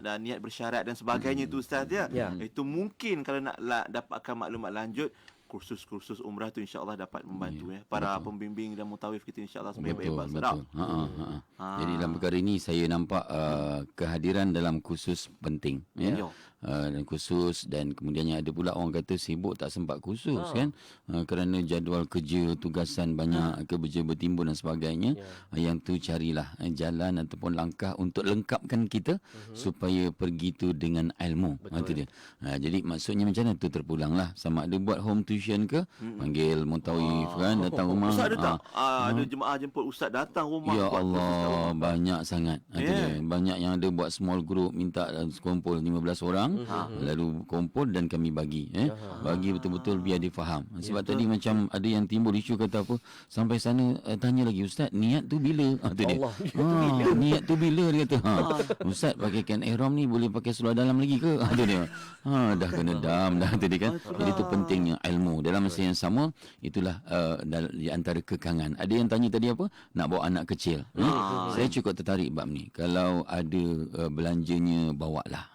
dan niat bersyarat dan sebagainya tu Ustaz ya. Itu mungkin kalau nak dapatkan maklumat lanjut, kursus-kursus umrah tu insya-Allah dapat membantu para pembimbing dan mutawif kita insya-Allah sebaik-baik. Betul. Jadi dalam perkara ini saya nampak kehadiran dalam kursus penting dan kursus, dan kemudiannya ada pula orang kata sibuk tak sempat kursus kan, kerana jadual kerja, tugasan banyak, kerja bertimbun dan sebagainya. Yang tu carilah jalan ataupun langkah untuk lengkapkan kita supaya pergi tu dengan ilmu. Itu dia. Jadi maksudnya macam mana tu terpulanglah, sama ada buat home tuition ke, panggil mutawif kan, datang rumah. Ustaz ada tak? Ada jemaah jemput ustaz datang rumah. Ya Allah, banyak sangat. Banyak yang ada buat small group, minta kumpul 15 orang, lalu kumpul dan kami bagi bagi betul-betul biar dia faham. Sebab tadi macam ada yang timbul isu kata apa, sampai sana tanya lagi, ustaz niat tu bila? Tu dia. Niat tu bila, dia kata. Ustaz pakai kain ihram ni boleh pakai seluar dalam lagi ke? Tu dia. Dah kena dam dah tadi kan. Jadi tu pentingnya ilmu. Dalam masa yang sama, itulah di antara kekangan. Ada yang tanya tadi apa? Nak bawa anak kecil. Saya cukup tertarik bab ni. Kalau ada belanjanya, bawalah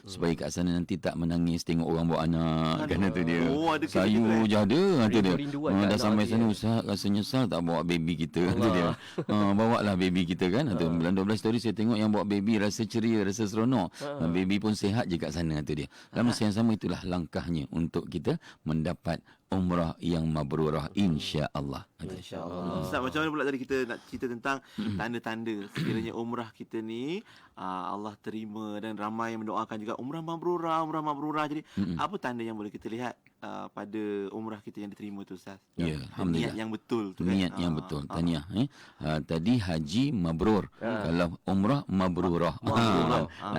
supaya kat sana nanti tak menangis tengok orang bawa anak. Kan tu dia. Sayu je ada. Tu dia. Dah sampai sana, ustaz rasa nyesal tak bawa baby kita. Tu dia. Bawalah baby kita kan. Bulan 12 story saya tengok yang bawa baby rasa ceria, rasa seronok. Baby pun sihat je kat sana. Tu dia. Dalam masa yang sama, itulah langkahnya untuk kita mendapat umrah yang mabrurah insya-Allah. InsyaAllah. Ustaz, macam mana pula tadi kita nak cerita tentang tanda-tanda sekiranya umrah kita ni Allah terima, dan ramai yang mendoakan juga umrah mabrurah. Jadi apa tanda yang boleh kita lihat pada umrah kita yang diterima tu Ustaz? Ya, alhamdulillah. Niat yang betul tu niat yang betul. Tahniah tadi haji mabrur. Kalau umrah mabrurah.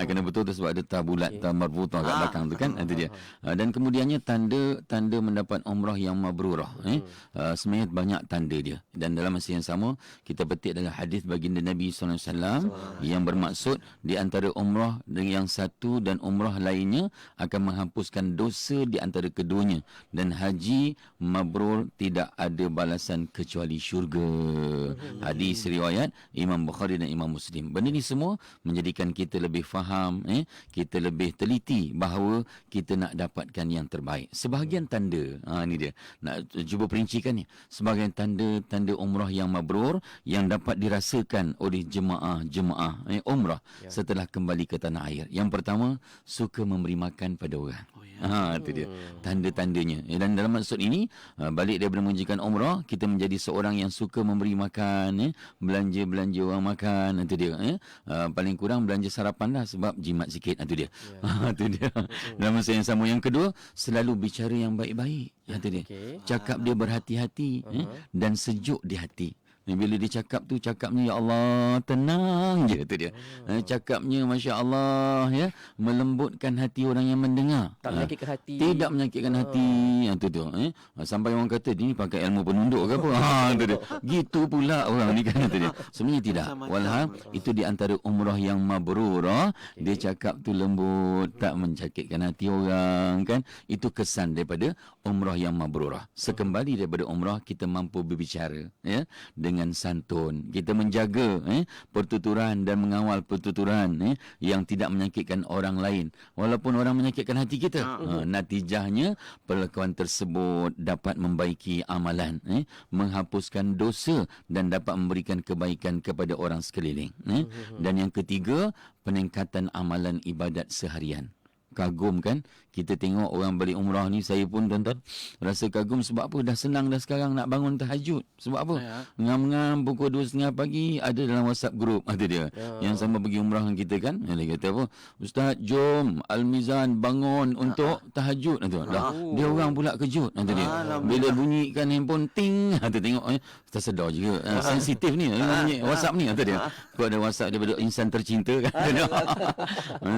Kena betul tu sebab ada ta bulat, ta marbutah kat belakang tu kan. Itu dia. Dan kemudiannya tanda mendapat umrah yang mabrurah. Sebenarnya banyak tanda dia. Dan dalam masa yang sama kita petik dalam hadis baginda Nabi sallallahu alaihi wasallam yang bermaksud di antara umrah yang satu dan umrah lainnya akan menghapuskan dosa di antara keduanya, dan haji mabrur tidak ada balasan kecuali syurga. Hadis riwayat Imam Bukhari dan Imam Muslim. Benda ni semua menjadikan kita lebih faham, kita lebih teliti bahawa kita nak dapatkan yang terbaik. Sebahagian tanda, ni dia. Nak cuba perincikan ni. Sebahagian tanda umrah yang mabrur yang dapat dirasakan oleh jemaah umrah setelah kembali ke tanah air. Yang pertama, suka memberi makan pada orang. Itu dia. Tanda-tandanya. Dan dalam maksud ini, balik daripada mengerjakan umrah, kita menjadi seorang yang suka memberi makan, belanja orang makan. Itu dia. Paling kurang belanja sarapan lah, sebab jimat sikit. Itu dia. Itu dia. Dalam masa yang sama, yang kedua, selalu bicara yang baik-baik. Itu dia. Cakap dia berhati-hati dan sejuk di hati. Bila dia cakap tu, cakapnya ya Allah tenang je tu dia. Cakapnya Masya Allah ya, melembutkan hati orang yang mendengar. Tak menyakitkan hati. Tidak menyakitkan hati. Tu tu. Sampai orang kata dia ni pakai ilmu penunduk ke apa. Tu dia. Gitu pula orang ni kan tu dia. Sebenarnya tidak. Walhal itu di antara umrah yang mabrurah. Dia cakap tu lembut, tak menyakitkan hati orang kan. Itu kesan daripada umrah yang mabrurah. Sekembali daripada umrah, kita mampu berbicara ya dengan santun. Kita menjaga pertuturan dan mengawal pertuturan yang tidak menyakitkan orang lain. Walaupun orang menyakitkan hati kita. Natijahnya perlakuan tersebut dapat membaiki amalan, menghapuskan dosa dan dapat memberikan kebaikan kepada orang sekeliling. Dan yang ketiga, peningkatan amalan ibadat seharian. Kagum kan, kita tengok orang balik umrah ni, saya pun tuan-tuan rasa kagum. Sebab apa? Dah senang dah sekarang nak bangun tahajud. Sebab apa? Ngam-ngam pukul 2.30 pagi ada dalam WhatsApp group, ada dia yang sama pergi umrah dengan kita kan. Dia kata apa, Ustaz jom Al-Mizan bangun untuk tahajud. Dia orang pula kejut dia. Bila bunyikan handphone ting, tengok tersedar juga. Sensitif ni bunyi WhatsApp ni dia. Kau ada WhatsApp daripada insan tercinta kan.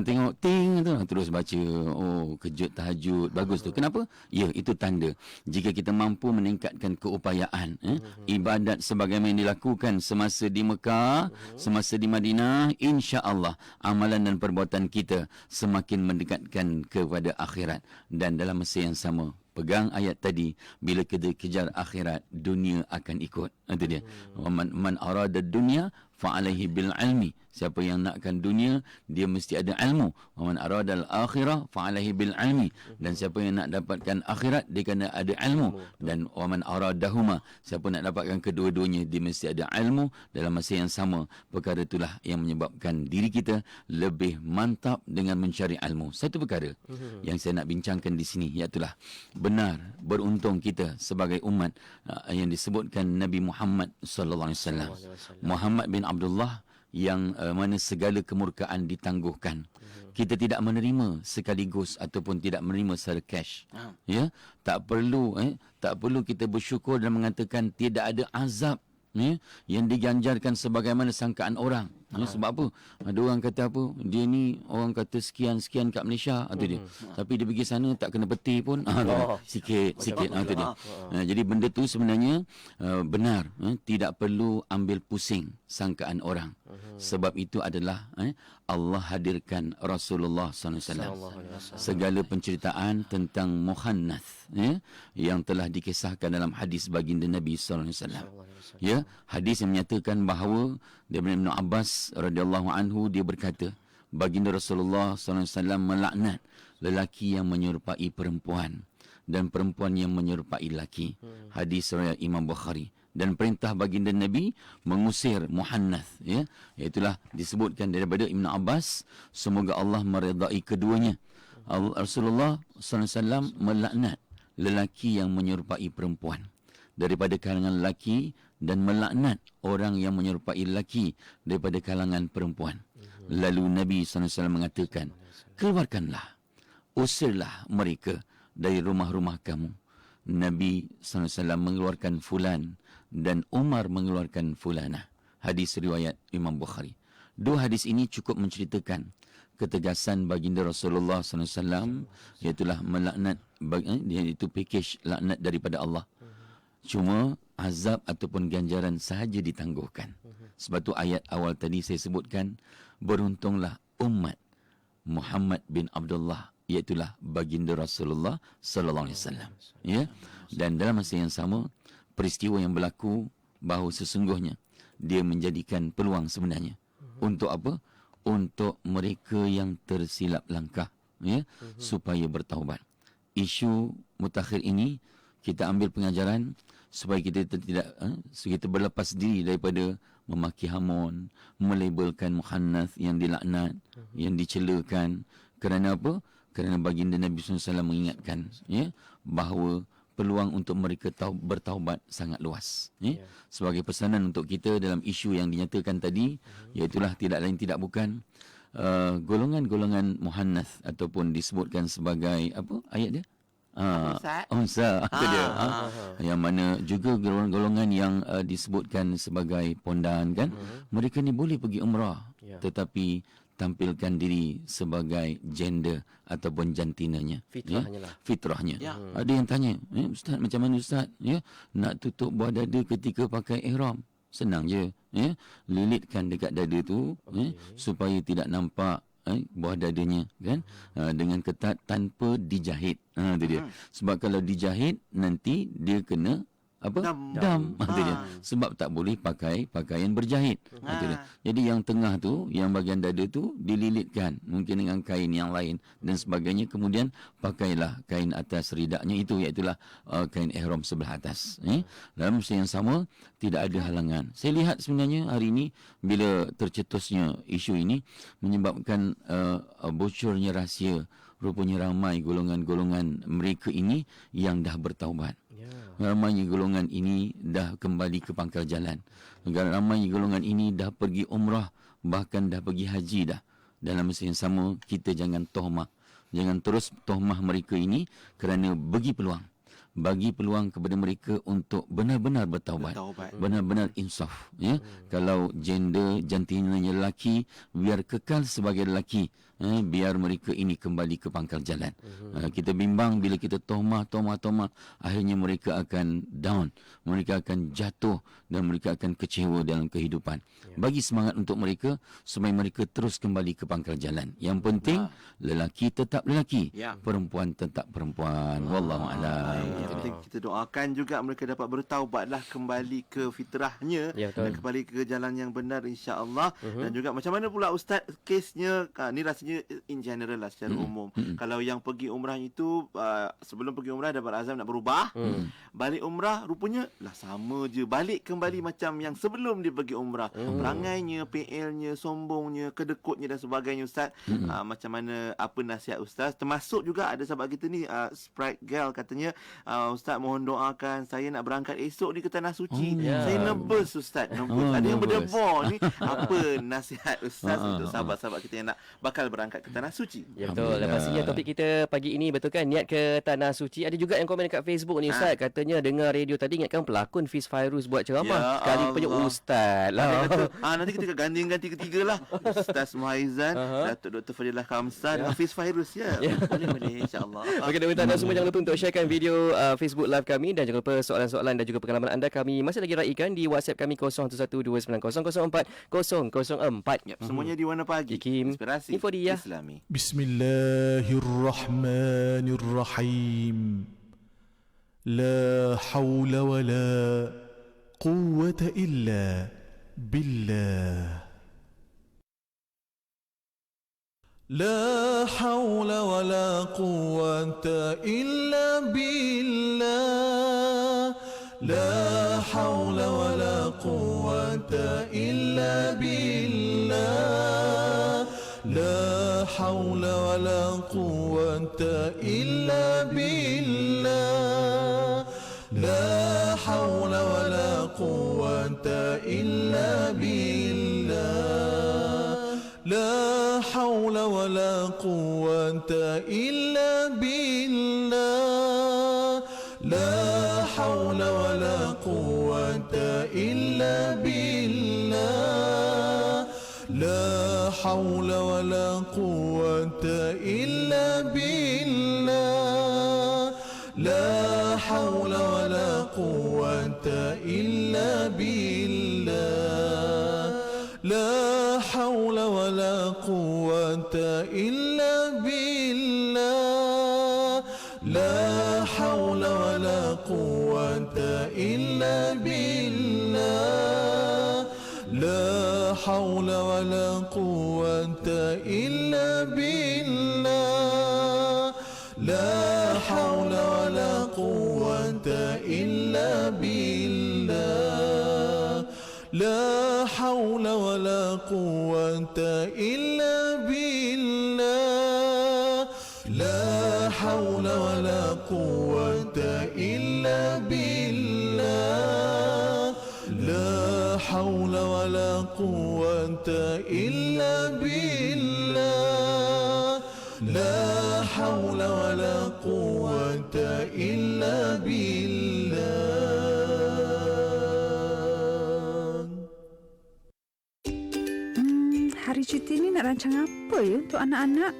Tengok ting tu, terus baca. Oh, kejut tahajud. Bagus tu. Kenapa? Ya, itu tanda jika kita mampu meningkatkan keupayaan ibadat sebagaimana yang dilakukan semasa di Mekah, semasa di Madinah, insya-Allah amalan dan perbuatan kita semakin mendekatkan kepada akhirat. Dan dalam masa yang sama, pegang ayat tadi, bila kita kejar akhirat, dunia akan ikut. Itu dia. Man arada dunya fa alaihi bil ilmi. Siapa yang nakkan dunia, dia mesti ada ilmu. Wa man arada al akhirah fa alaihi bil ilmi. Dan siapa yang nak dapatkan akhirat, dia kena ada ilmu. Dan wa man aradahuma, siapa nak dapatkan kedua-duanya, dia mesti ada ilmu. Dalam masa yang sama, perkara itulah yang menyebabkan diri kita lebih mantap dengan mencari ilmu. Satu perkara yang saya nak bincangkan di sini, iaitulah benar beruntung kita sebagai umat yang disebutkan Nabi Muhammad sallallahu alaihi wasallam. Muhammad bin Abdullah yang mana segala kemurkaan ditangguhkan. Kita tidak menerima sekaligus ataupun tidak menerima secara cash. Ya, tak perlu kita bersyukur dan mengatakan tidak ada azab yang diganjarkan sebagaimana sangkaan orang. Sebab apa? Ada orang kata apa? Dia ni orang kata sekian-sekian kat Malaysia atau dia. Tapi dia pergi sana tak kena peti pun. Sikit atau dia. Jadi benda tu sebenarnya benar. Tidak perlu ambil pusing sangkaan orang. Sebab itu adalah Allah hadirkan Rasulullah SAW. Segala penceritaan tentang Muhannath yang telah dikisahkan dalam hadis baginda Nabi SAW. Ya, hadis yang menyatakan bahawa daripada Ibn Abbas radhiyallahu anhu, dia berkata baginda Rasulullah SAW melaknat lelaki yang menyerupai perempuan dan perempuan yang menyerupai lelaki. Hadis riwayat Imam Bukhari. Dan perintah baginda Nabi mengusir Muhannath, ya, itulah disebutkan daripada Ibn Abbas, semoga Allah meredai keduanya. Rasulullah SAW melaknat lelaki yang menyerupai perempuan daripada kalangan lelaki dan melaknat orang yang menyerupai lelaki daripada kalangan perempuan. Lalu Nabi SAW mengatakan, keluarkanlah, usirlah mereka dari rumah-rumah kamu. Nabi SAW mengeluarkan fulan dan Umar mengeluarkan fulanah. Hadis riwayat Imam Bukhari. Dua hadis ini cukup menceritakan ketegasan baginda Rasulullah SAW, iaitulah melaknat, iaitu package laknat daripada Allah. Cuma azab ataupun ganjaran sahaja ditangguhkan. Sebab tu ayat awal tadi saya sebutkan, beruntunglah umat Muhammad bin Abdullah, iaitulah baginda Rasulullah sallallahu alaihi wasallam. Ya. Dan dalam masa yang sama, peristiwa yang berlaku bahawa sesungguhnya dia menjadikan peluang sebenarnya untuk apa? Untuk mereka yang tersilap langkah, ya, supaya bertaubat. Isu mutakhir ini kita ambil pengajaran supaya kita tidak kita berlepas diri daripada memaki hamun, melabelkan Muhannath yang dilaknat, yang dicelakan. Kerana apa? Kerana baginda Nabi SAW mengingatkan, ya, bahawa peluang untuk mereka bertaubat sangat luas. Sebagai pesanan untuk kita dalam isu yang dinyatakan tadi, iaitulah tidak lain tidak bukan golongan-golongan Muhannath ataupun disebutkan sebagai apa ayat dia? Unsa itu dia. Yang mana juga golongan-golongan yang disebutkan sebagai pondan kan, mereka ni boleh pergi umrah, tetapi tampilkan diri sebagai gender ataupun jantinanya, fitrahnya lah. Fitrahnya. Ada yang tanya, ustaz macam mana ustaz, nak tutup buah dada ketika pakai ihram? Senang je, lilitkan dekat dada tu, supaya tidak nampak buah dadanya kan, dengan ketat tanpa dijahit. Itu dia. Sebab kalau dijahit nanti dia kena dam. Itu dia. Sebab tak boleh pakai pakaian berjahit. Itu dia. Jadi yang tengah tu, yang bahagian dada tu dililitkan mungkin dengan kain yang lain dan sebagainya, kemudian pakailah kain atas ridaknya itu, iaitu kain ihram sebelah atas. Dalam masa yang sama tidak ada halangan. Saya lihat sebenarnya hari ini bila tercetusnya isu ini menyebabkan bocornya rahsia, rupanya ramai golongan-golongan mereka ini yang dah bertaubat. Ramai golongan ini dah kembali ke pangkal jalan. Ramai golongan ini dah pergi umrah, bahkan dah pergi haji dah. Dalam masa yang sama, kita jangan tohmah. Jangan terus tohmah mereka ini, kerana bagi peluang kepada mereka untuk benar-benar bertaubat. Benar-benar insaf. Kalau gender jantinanya lelaki, biar kekal sebagai lelaki. Biar mereka ini kembali ke pangkal jalan. Kita bimbang bila kita tohmah, akhirnya mereka akan down, mereka akan jatuh dan mereka akan kecewa dalam kehidupan. Bagi semangat untuk mereka supaya mereka terus kembali ke pangkal jalan. Yang penting lelaki tetap lelaki, perempuan tetap perempuan. Wallahu a'lam. Yang penting kita doakan juga mereka dapat bertaubatlah, kembali ke fitrahnya, dan kembali ke jalan yang benar, insya-Allah. Dan juga macam mana pula ustaz kesnya, ni rasanya in general lah, secara umum. Kalau yang pergi umrah itu sebelum pergi umrah dah berazam nak berubah, balik umrah rupanya lah sama je, balik kembali macam yang sebelum dia pergi umrah. Perangainya, PL-nya, sombongnya, kedekutnya dan sebagainya ustaz. Macam mana, apa nasihat ustaz? Termasuk juga ada sahabat kita ni, Sprite Girl katanya, ustaz mohon doakan saya nak berangkat esok ni ke Tanah Suci. Saya nervous ustaz, ada yang berdebar ni. Apa nasihat ustaz untuk sahabat-sahabat kita yang nak bakal berangkat ke Tanah Suci? Ya betul. Lepas ni topik kita pagi ini, betul kan, niat ke Tanah Suci. Ada juga yang komen dekat Facebook ni ustaz, katanya dengar radio tadi ingatkan pelakon Fiz Fairuz buat ceramah. Sekali punya ustaz lah. Nanti kita gandingkan tiga-tiga lah, Ustaz Muhaizan, Datuk Dr. Fadilah Kamsah dengan Fiz Fairuz. Boleh insya-Allah. Okey, dan anda semua jangan lupa untuk sharekan video Facebook live kami, dan jangan lupa soalan-soalan dan juga pengalaman anda kami masih lagi raikan di WhatsApp kami 01129004. Semuanya di Warna Pagi, inspirasi info dia Islami. Bismillahirrahmanirrahim. La haula wa la quwwata illa billah. La haula wa la quwwata illa billah. La haula wa la quwwata illa billah. La haula wa la quwwata illa billah. La haula wa la quwwata illa billah. La haula wa la quwwata illa billah. La haula wa la quwwata illa billah. La haula wa la quwwata illa billah. La haula wa la quwwata illa billah. La haula wa la quwwata illa billah. La haula wa la quwwata illa billah. La haula wa la quwwata illa billah. La haula wa la quwwata illa billah. La haula wa la quwwata illa billah. La haula wa la quwwata illa billah. La haula wa la quwwata illa billah. لا حول ولا قوة إلا بالله. Hari cuti ni nak rancang apa ya untuk anak-anak?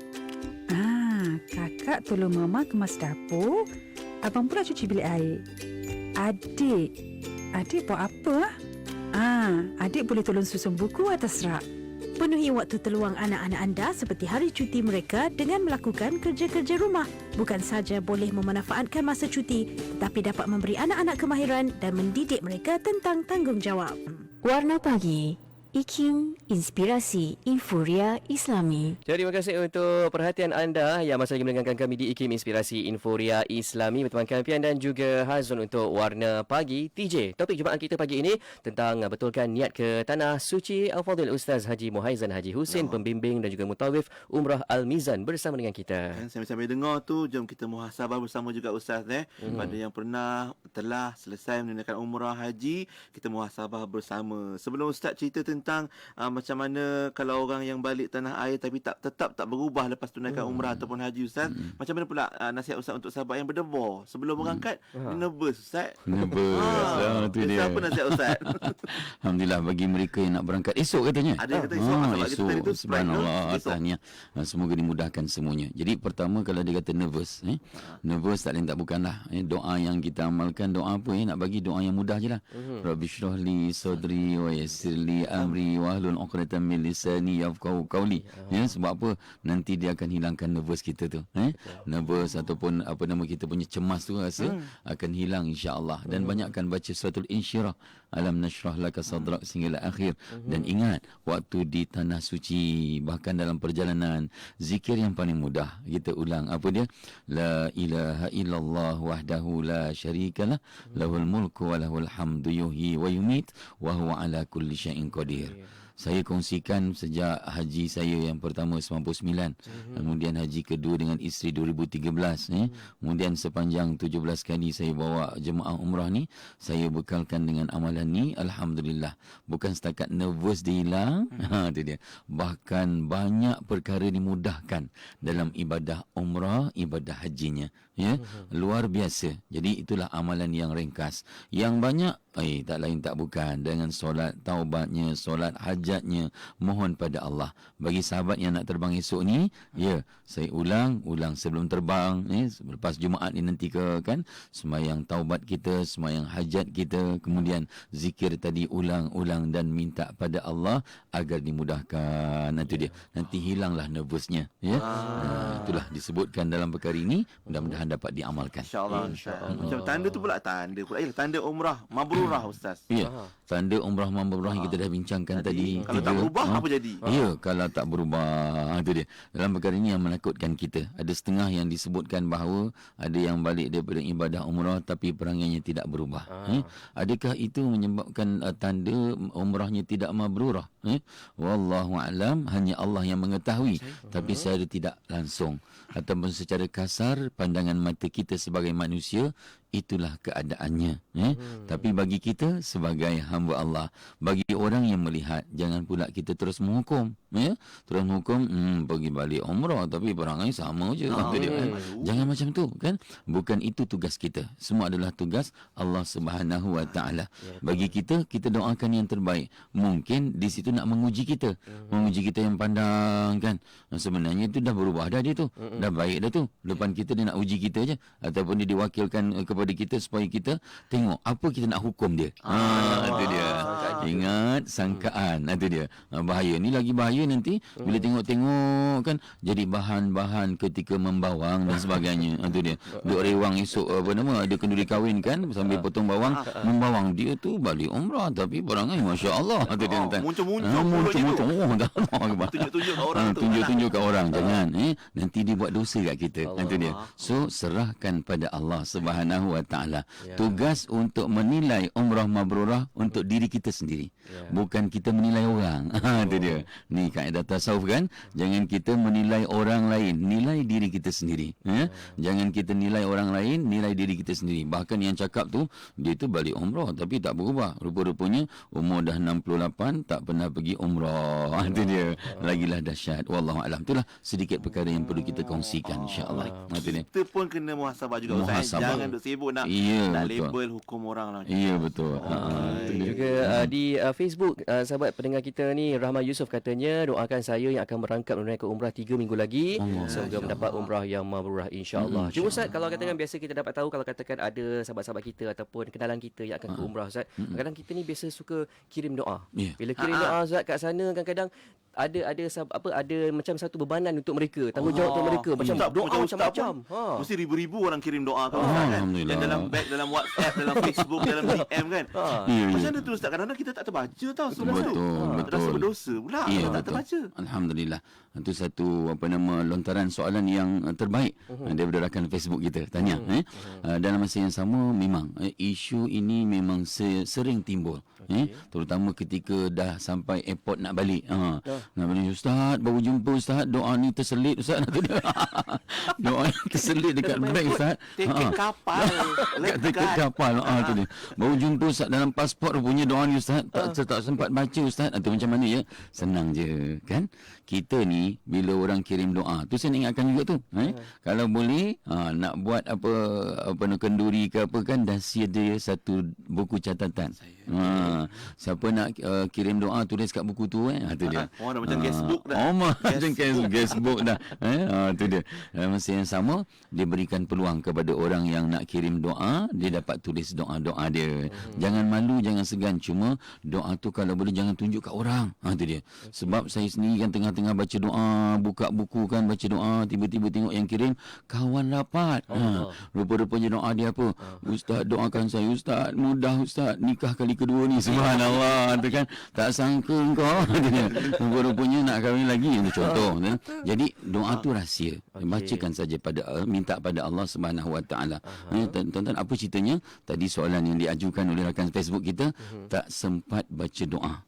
Kakak tolong mama kemas dapur, abang pula cuci bilik air. Adik buat apa? Adik boleh tolong susun buku atas rak. Penuhi waktu terluang anak-anak anda seperti hari cuti mereka dengan melakukan kerja-kerja rumah. Bukan saja boleh memanfaatkan masa cuti, tetapi dapat memberi anak-anak kemahiran dan mendidik mereka tentang tanggungjawab. Warna Pagi, IKIM Inspirasi Inforia Islami. Terima kasih untuk perhatian anda yang masih lagi mendengarkan kami di IKIM Inspirasi Inforia Islami bersama Kampian dan juga Hazon untuk Warna Pagi. TJ, topik Jumaat kita pagi ini tentang betulkan niat ke Tanah Suci. Al-Fadhil Ustaz Haji Muhaizan Haji Husin, pembimbing dan juga mutawif Umrah Al-Mizan bersama dengan kita. Sambil-sambil dengar tu, jom kita muhasabah bersama juga Ustaz pada yang telah selesai menunaikan umrah haji, kita muhasabah bersama. Sebelum Ustaz cerita tentang macam mana kalau orang yang balik tanah air tapi tetap tak berubah lepas tunaikan umrah ataupun haji, Ustaz, macam mana pula nasihat Ustaz untuk sahabat yang berdebar sebelum berangkat? Dia nervous, Ustaz. Nervous. Itu dia. Apa nasihat Ustaz? Alhamdulillah bagi mereka yang nak berangkat esok katanya. Ada yang kata esok. Esok. Subhanallah. Tahniah. Semoga dimudahkan semuanya. Jadi pertama kalau dia kata nervous, nervous tak lain tak bukanlah doa yang kita amalkan. Doa apa nak bagi doa yang mudah je lah. Rabbi shrah li sadri wa yassir li amri wahlul 'uqdatam min lisani yafqahu qawli. Sebab apa? Nanti dia akan hilangkan nervous kita tu. Nervous ataupun apa nama kita punya cemas tu rasa akan hilang insya-Allah. Dan banyakkan baca suratul Insyirah, alam nashrah laka sadrak sehingga akhir. Dan ingat waktu di tanah suci, bahkan dalam perjalanan, zikir yang paling mudah kita ulang apa dia? La ilaha illallah wahdahu la syarikalah, lahul mulku wa lahul hamdu yuhyi wa yumit wa huwa ala kulli syai'in qadir. Saya kongsikan sejak haji saya yang pertama 99, kemudian haji kedua dengan isteri 2013, kemudian sepanjang 17 kali saya bawa jemaah umrah ni, saya bekalkan dengan amalan ni. Alhamdulillah, bukan setakat nervous dia hilang, tu dia, bahkan banyak perkara dimudahkan dalam ibadah umrah, ibadah hajinya, luar biasa. Jadi itulah amalan yang ringkas. Yang banyak tak lain tak bukan dengan solat taubatnya, solat hajatnya, mohon pada Allah. Bagi sahabat yang nak terbang esok ni, saya ulang sebelum terbang, lepas Jumaat ni nanti kan, sembahyang taubat kita, sembahyang hajat kita, kemudian zikir tadi ulang dan minta pada Allah agar dimudahkan. Nanti dia, nanti hilanglah nervousnya, itulah disebutkan dalam perkara ini, mudah-mudahan dapat diamalkan. InsyaAllah. Macam tanda tu pula, tanda umrah mabrurah, Ustaz. Tanda umrah mabrurah yang kita dah bincangkan tadi. Kalau tak berubah apa jadi? Kalau tak berubah, itu dia. Dalam perkara ini yang menakutkan kita, ada setengah yang disebutkan bahawa ada yang balik daripada ibadah umrah tapi perangainya tidak berubah. Adakah itu menyebabkan tanda umrahnya tidak mabrurah? Wallahu a'lam, hanya Allah yang mengetahui. Tapi secara tidak langsung ataupun secara kasar, pandangan mata kita sebagai manusia, itulah keadaannya. Tapi bagi kita sebagai hamba Allah, bagi orang yang melihat, jangan pula kita terus menghukum, terus menghukum, pergi balik umrah tapi perangai sama je. Jangan macam tu kan. Bukan itu tugas kita. Semua adalah tugas Allah Subhanahu Wa Taala. Bagi kita doakan yang terbaik. Mungkin di situ nak menguji kita, menguji kita yang pandang kan. Sebenarnya itu dah berubah dah dia tu, dah baik dah tu. Depan kita dia nak uji kita je, ataupun dia diwakilkan kepada kita supaya kita tengok apa kita nak hukum dia. Itu dia. Ingat sangkaan, itu dia. Bahaya ni, lagi bahaya nanti bila tengok-tengok kan jadi bahan-bahan ketika membawang dan sebagainya. Itu dia. Duk rewang esok ada kenduri kahwin kan, sambil potong bawang, membawang dia tu balik umrah tapi perangai masya-Allah. Itu dia. Muncul-muncul. Tunjuk-tunjuk kat orang tu. Tunjuk-tunjuk kat orang. Jangan nanti dia buat dosa kat kita. Itu dia. So serahkan pada Allah Subhanahu Wa Taala. Tugas untuk menilai umrah mabrurah untuk diri kita sendiri. sendiri. Bukan kita menilai orang. Itu dia. Ni kaedah tasawuf kan. Jangan kita menilai orang lain, nilai diri kita sendiri. Jangan kita nilai orang lain, nilai diri kita sendiri. Bahkan yang cakap tu, dia tu balik umrah tapi tak berubah. Rupa-rupanya umur dah 68 tak pernah pergi umrah. Itu dia. Lagilah dahsyat. Wallahu alam. Itulah sedikit perkara yang perlu kita kongsikan, insya-Allah. Itu dia. Kita pun kena muhasabah juga Ustaz. Jangan duk sibuk nak label hukum orang lah. Ya, betul. Juga di Facebook, sahabat pendengar kita ni, Rahman Yusof katanya, doakan saya yang akan berangkat menunaikan umrah 3 minggu lagi. Semoga mendapat umrah yang mabrurah, insya-Allah. Cuma Ustaz, kalau katakan biasa kita dapat tahu, kalau katakan ada sahabat-sahabat kita ataupun kenalan kita yang akan ke umrah Ustaz, kadang kita ni biasa suka kirim doa. Bila kirim doa Ustaz kat sana, kadang-kadang ada macam satu bebanan untuk mereka, tanggungjawab untuk mereka, macam doa macam-macam. Mesti ribu-ribu orang kirim doa ke Ustaz kan. Dan dalam beg, dalam WhatsApp, dalam Facebook, dalam DM kan. Macam mana tu Ustaz? Kadang-kadang kita tak terbaca tau semua tu. Rasa berdosa pula kalau tak terbaca. Alhamdulillah. Itu satu lontaran soalan yang terbaik daripada rakan Facebook kita tanya. Dalam masa yang sama memang isu ini memang sering timbul. Terutama ketika dah sampai airport nak balik. Nak balik, Ustaz, baru jumpa Ustaz, doa ni terselit Ustaz. Doa ni terselit dekat beg Ustaz. Tiket kapal. Tiket kapal. Tu dia. Baru jumpa Ustaz, dalam pasport punya doa ni Ustaz. Tak sempat baca Ustaz. Itu macam mana ya? Senang je kan. Kita ni bila orang kirim doa tu, saya nak ingatkan juga tu. Kalau boleh nak buat apa kenduri ke apa kan, dah sedia satu buku catatan. Siapa nak kirim doa, tulis kat buku tu. Tu dia. Dah macam guestbook dah. Macam guestbook dah. Tu dia. Dalam masa yang sama, dia berikan peluang kepada orang yang nak kirim doa, dia dapat tulis doa-doa dia. Jangan malu, jangan segan. Cuma doa tu kalau boleh jangan tunjuk kat orang. Tu dia. Sebab saya sendiri kan tengah-tengah baca doa, buka buku kan baca doa, tiba-tiba tengok yang kirim kawan rapat. Rupa-rupanya doa dia apa? Ustaz, doakan saya Ustaz, mudah Ustaz, nikah kali kedua ni. Subhanallah. Tu kan, tak sangka kau. Rupa-rupanya nak kahwin lagi. Itu contoh. Jadi doa tu rahsia. Bacakan saja minta pada Allah Subhanahu Wa Taala. Tuan-tuan, apa ceritanya? Tadi soalan yang diajukan oleh rakan Facebook kita, tak sempat baca doa.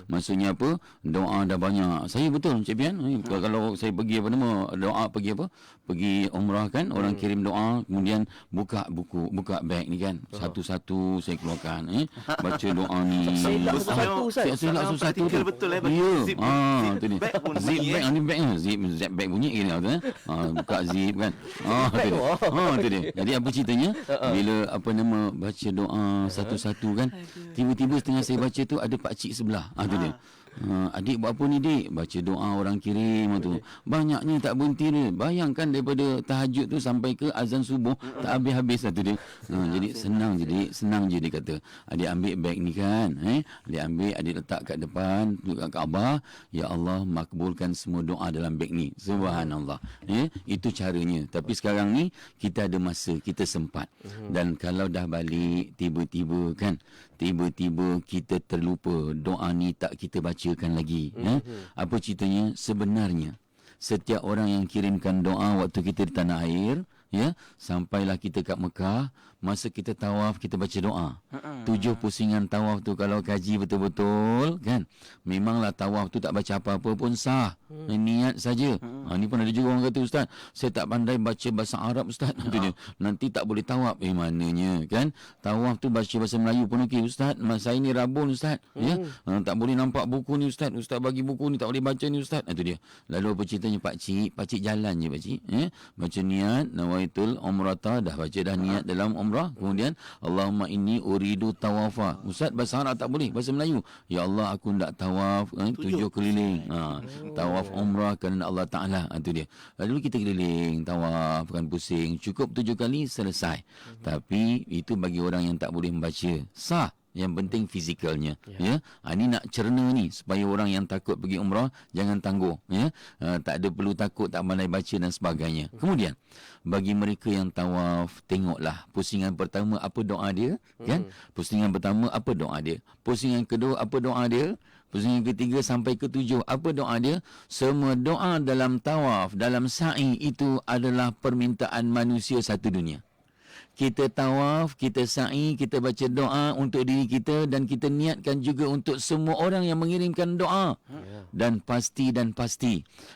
Maksudnya apa? Doa dah banyak. Saya betul Cik Bian, kalau saya pergi doa pergi umrah kan, orang kirim doa, kemudian buka buku, buka beg ni kan, satu-satu saya keluarkan, baca doa ni. Selak satu-satu. Betul zip bag pun zip bag ni zip bag bunyi gini buka zip kan. Tu dia. Jadi apa ceritanya? Bila baca doa satu-satu kan, tiba-tiba setengah saya baca tu ada pak cik sebelah. Tu dia. Adik buat apa ni dik? Baca doa orang kirim tu. Banyaknya tak berhenti dia. Bayangkan daripada tahajud tu sampai ke azan subuh tak habis-habis tu dia. Jadi senang je dia kata. Adik ambil beg ni kan, adik ambil, adik letak kat depan, kat Kaabah. Ya Allah, makbulkan semua doa dalam beg ni. Subhanallah. Itu caranya. Tapi sekarang ni kita ada masa, kita sempat. Dan kalau dah balik tiba-tiba kita terlupa, doa ni tak kita bacakan lagi. Apa ceritanya? Sebenarnya setiap orang yang kirimkan doa waktu kita di tanah air, sampailah kita kat Mekah, masa kita tawaf kita baca doa. 7 pusingan tawaf tu kalau kaji betul-betul kan, memanglah tawaf tu tak baca apa-apa pun sah. Niat saja. Ni pun ada juga orang kata, Ustaz, saya tak pandai baca bahasa Arab Ustaz. Nanti tak boleh tawaf. Mananya kan, tawaf tu baca bahasa Melayu pun okey Ustaz. Saya ni rabun Ustaz. Tak boleh nampak buku ni Ustaz. Ustaz bagi buku ni tak boleh baca ni Ustaz. Itu dia. Lalu apa ceritanya pakcik jalan je pakcik. Baca niat nawaitul umrata, dah baca dah niat dalam umrah. Kemudian Allahumma inni uridu tawafa. Ustaz bahasa Arab tak boleh, bahasa Melayu. Ya Allah, aku nak tawaf 7 keliling. Tawaf umrah kerana Allah Ta'ala. Itu dia. Lalu kita keliling tawaf, kan pusing, cukup 7 kali selesai. Tapi itu bagi orang yang tak boleh membaca, sah. Yang penting fizikalnya. Ini nak cerna ni supaya orang yang takut pergi umrah jangan tangguh. Tak ada perlu takut, tak pandai baca dan sebagainya. Kemudian bagi mereka yang tawaf, tengoklah pusingan pertama apa doa dia, kan? Pusingan pertama apa doa dia? Pusingan kedua apa doa dia? Pusingan ketiga sampai ke-7 apa doa dia? Semua doa dalam tawaf, dalam sa'i itu adalah permintaan manusia satu dunia. kita tawaf, kita sa'i, kita baca doa untuk diri kita dan kita niatkan juga untuk semua orang yang mengirimkan doa. Dan pasti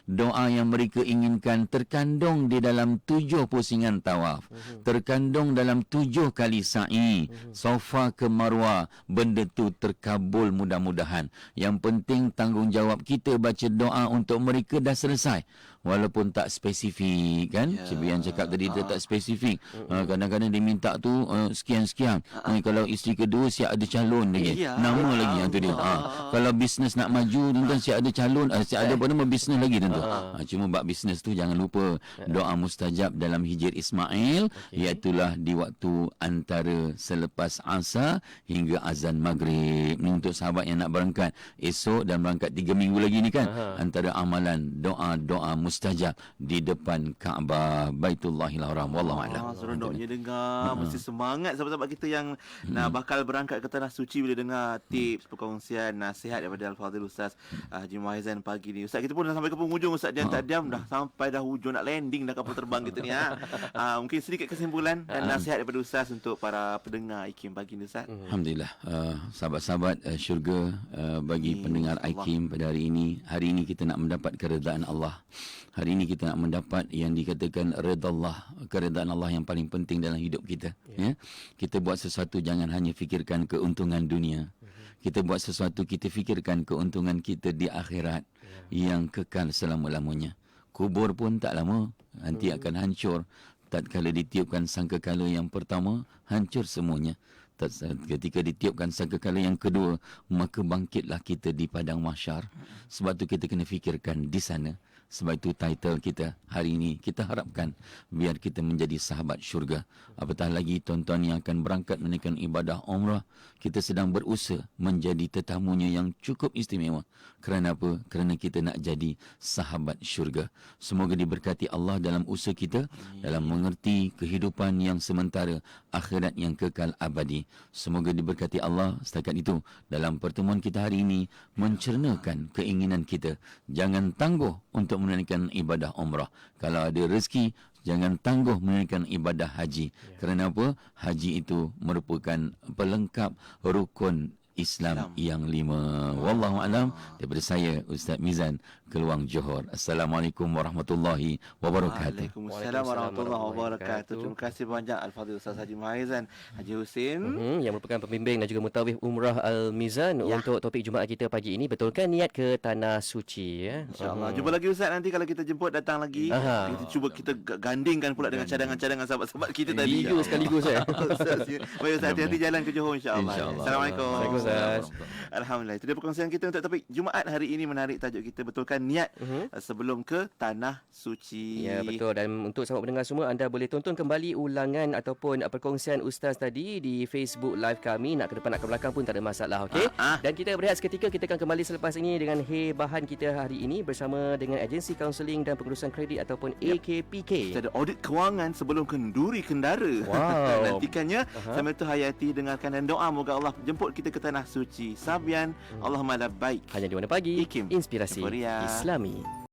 doa yang mereka inginkan terkandung di dalam 7 pusingan tawaf, terkandung dalam 7 kali sa'i, Safa ke Marwah. Benda tu terkabul mudah-mudahan. Yang penting tanggungjawab kita baca doa untuk mereka dah selesai. Walaupun tak spesifik kan. Cikgu yang cakap tadi dia tak spesifik. Kadang-kadang dia minta tu sekian-sekian. Kalau isteri kedua siap ada calon lagi. Nama lagi yang tu dia. Kalau bisnes nak maju tuan-tuan siap ada calon, siap ada apa nama bisnes lagi tuan-tuan. Cuma bab bisnes tu jangan lupa doa mustajab dalam Hijr Ismail, iaitulah di waktu antara selepas asar hingga azan maghrib. Ni untuk sahabat yang nak berangkat esok dan berangkat 3 minggu lagi ni kan. Antara amalan doa-doa mustajab di depan Kaabah Baitullahil Haram. Wallahu a'lam. Seronoknya dengar. Mesti semangat sahabat-sahabat kita yang nak bakal berangkat ke tanah suci bila dengar tips, perkongsian, nasihat daripada Al-Fadhil Ustaz Haji Muhaizan pagi ni. Ustaz, kita pun dah sampai ke penghujung Ustaz. Diam tak diam dah sampai dah hujung, nak landing dah kapal terbang kita ni. Mungkin sedikit kesimpulan dan nasihat daripada Ustaz untuk para pendengar IKIM pagi ni Ustaz. Alhamdulillah. Sahabat-sahabat syurga, bagi pendengar IKIM pada hari ini. Hari ini kita nak mendapat keredaan Allah. Hari ini kita nak mendapat yang dikatakan redha Allah, keredaan Allah yang paling penting dalam hidup kita. Ya. Kita buat sesuatu jangan hanya fikirkan keuntungan dunia. Kita buat sesuatu kita fikirkan keuntungan kita di akhirat yang kekal selama-lamanya. Kubur pun tak lama, nanti akan hancur. Tatkala ditiupkan sangkakala yang pertama, hancur semuanya. Ketika ditiupkan sangkakala yang kedua, maka bangkitlah kita di padang mahsyar. Sebab tu kita kena fikirkan di sana. Sebab itu title kita hari ini, kita harapkan biar kita menjadi sahabat syurga. Apatah lagi tuan-tuan yang akan berangkat menunaikan ibadah umrah, kita sedang berusaha menjadi tetamunya yang cukup istimewa. Kerana apa? Kerana kita nak jadi sahabat syurga. Semoga diberkati Allah dalam usaha kita, dalam mengerti kehidupan yang sementara, akhirat yang kekal abadi. Semoga diberkati Allah. Setakat itu, dalam pertemuan kita hari ini, mencernakan keinginan kita. Jangan tangguh untuk menunaikan ibadah umrah. Kalau ada rezeki, jangan tangguh menunaikan ibadah haji. Kerana apa? Haji itu merupakan pelengkap rukun Islam yang 5. Wallahu alam. Daripada saya Ustaz Mizan, Keluang Johor. Assalamualaikum warahmatullahi wabarakatuh. Waalaikumsalam warahmatullahi wabarakatuh. Terima kasih banyak Al-Fadhil Ustaz Haji Muhaizan Haji Husin yang merupakan pembimbing dan juga mutawif Umrah Al-Mizan untuk topik Jumaat kita pagi ini. Betulkan niat ke tanah suci ya. InsyaAllah. Jumpa lagi Ustaz nanti kalau kita jemput datang lagi. Kita cuba kita gandingkan pula dengan cadangan-cadangan sahabat-sahabat kita tadi. Liga sekaligus ya. Baik Ustaz, hati-hati jalan ke Johor insya-Allah. Assalamualaikum. Alhamdulillah. Itu dia perkongsian kita untuk topik Jumaat hari ini. Menarik tajuk kita, betulkan niat sebelum ke tanah suci. Ya, betul. Dan untuk sahabat pendengar semua, anda boleh tonton kembali ulangan ataupun perkongsian Ustaz tadi di Facebook live kami. Nak ke depan nak ke belakang pun tak ada masalah, okey? Dan kita berehat seketika. Kita akan kembali selepas ini dengan hebahan kita hari ini bersama dengan Agensi Kaunseling dan Pengurusan Kredit ataupun AKPK. Kita ada audit kewangan sebelum kenduri kendara. Wow. Nantikannya. Sambil itu hayati, dengarkan dan doa moga Allah jemput kita ke tanah suci. Sabian, Allahumma labbaik. Hanya di Warna Pagi, IKIM Inspirasi Islami.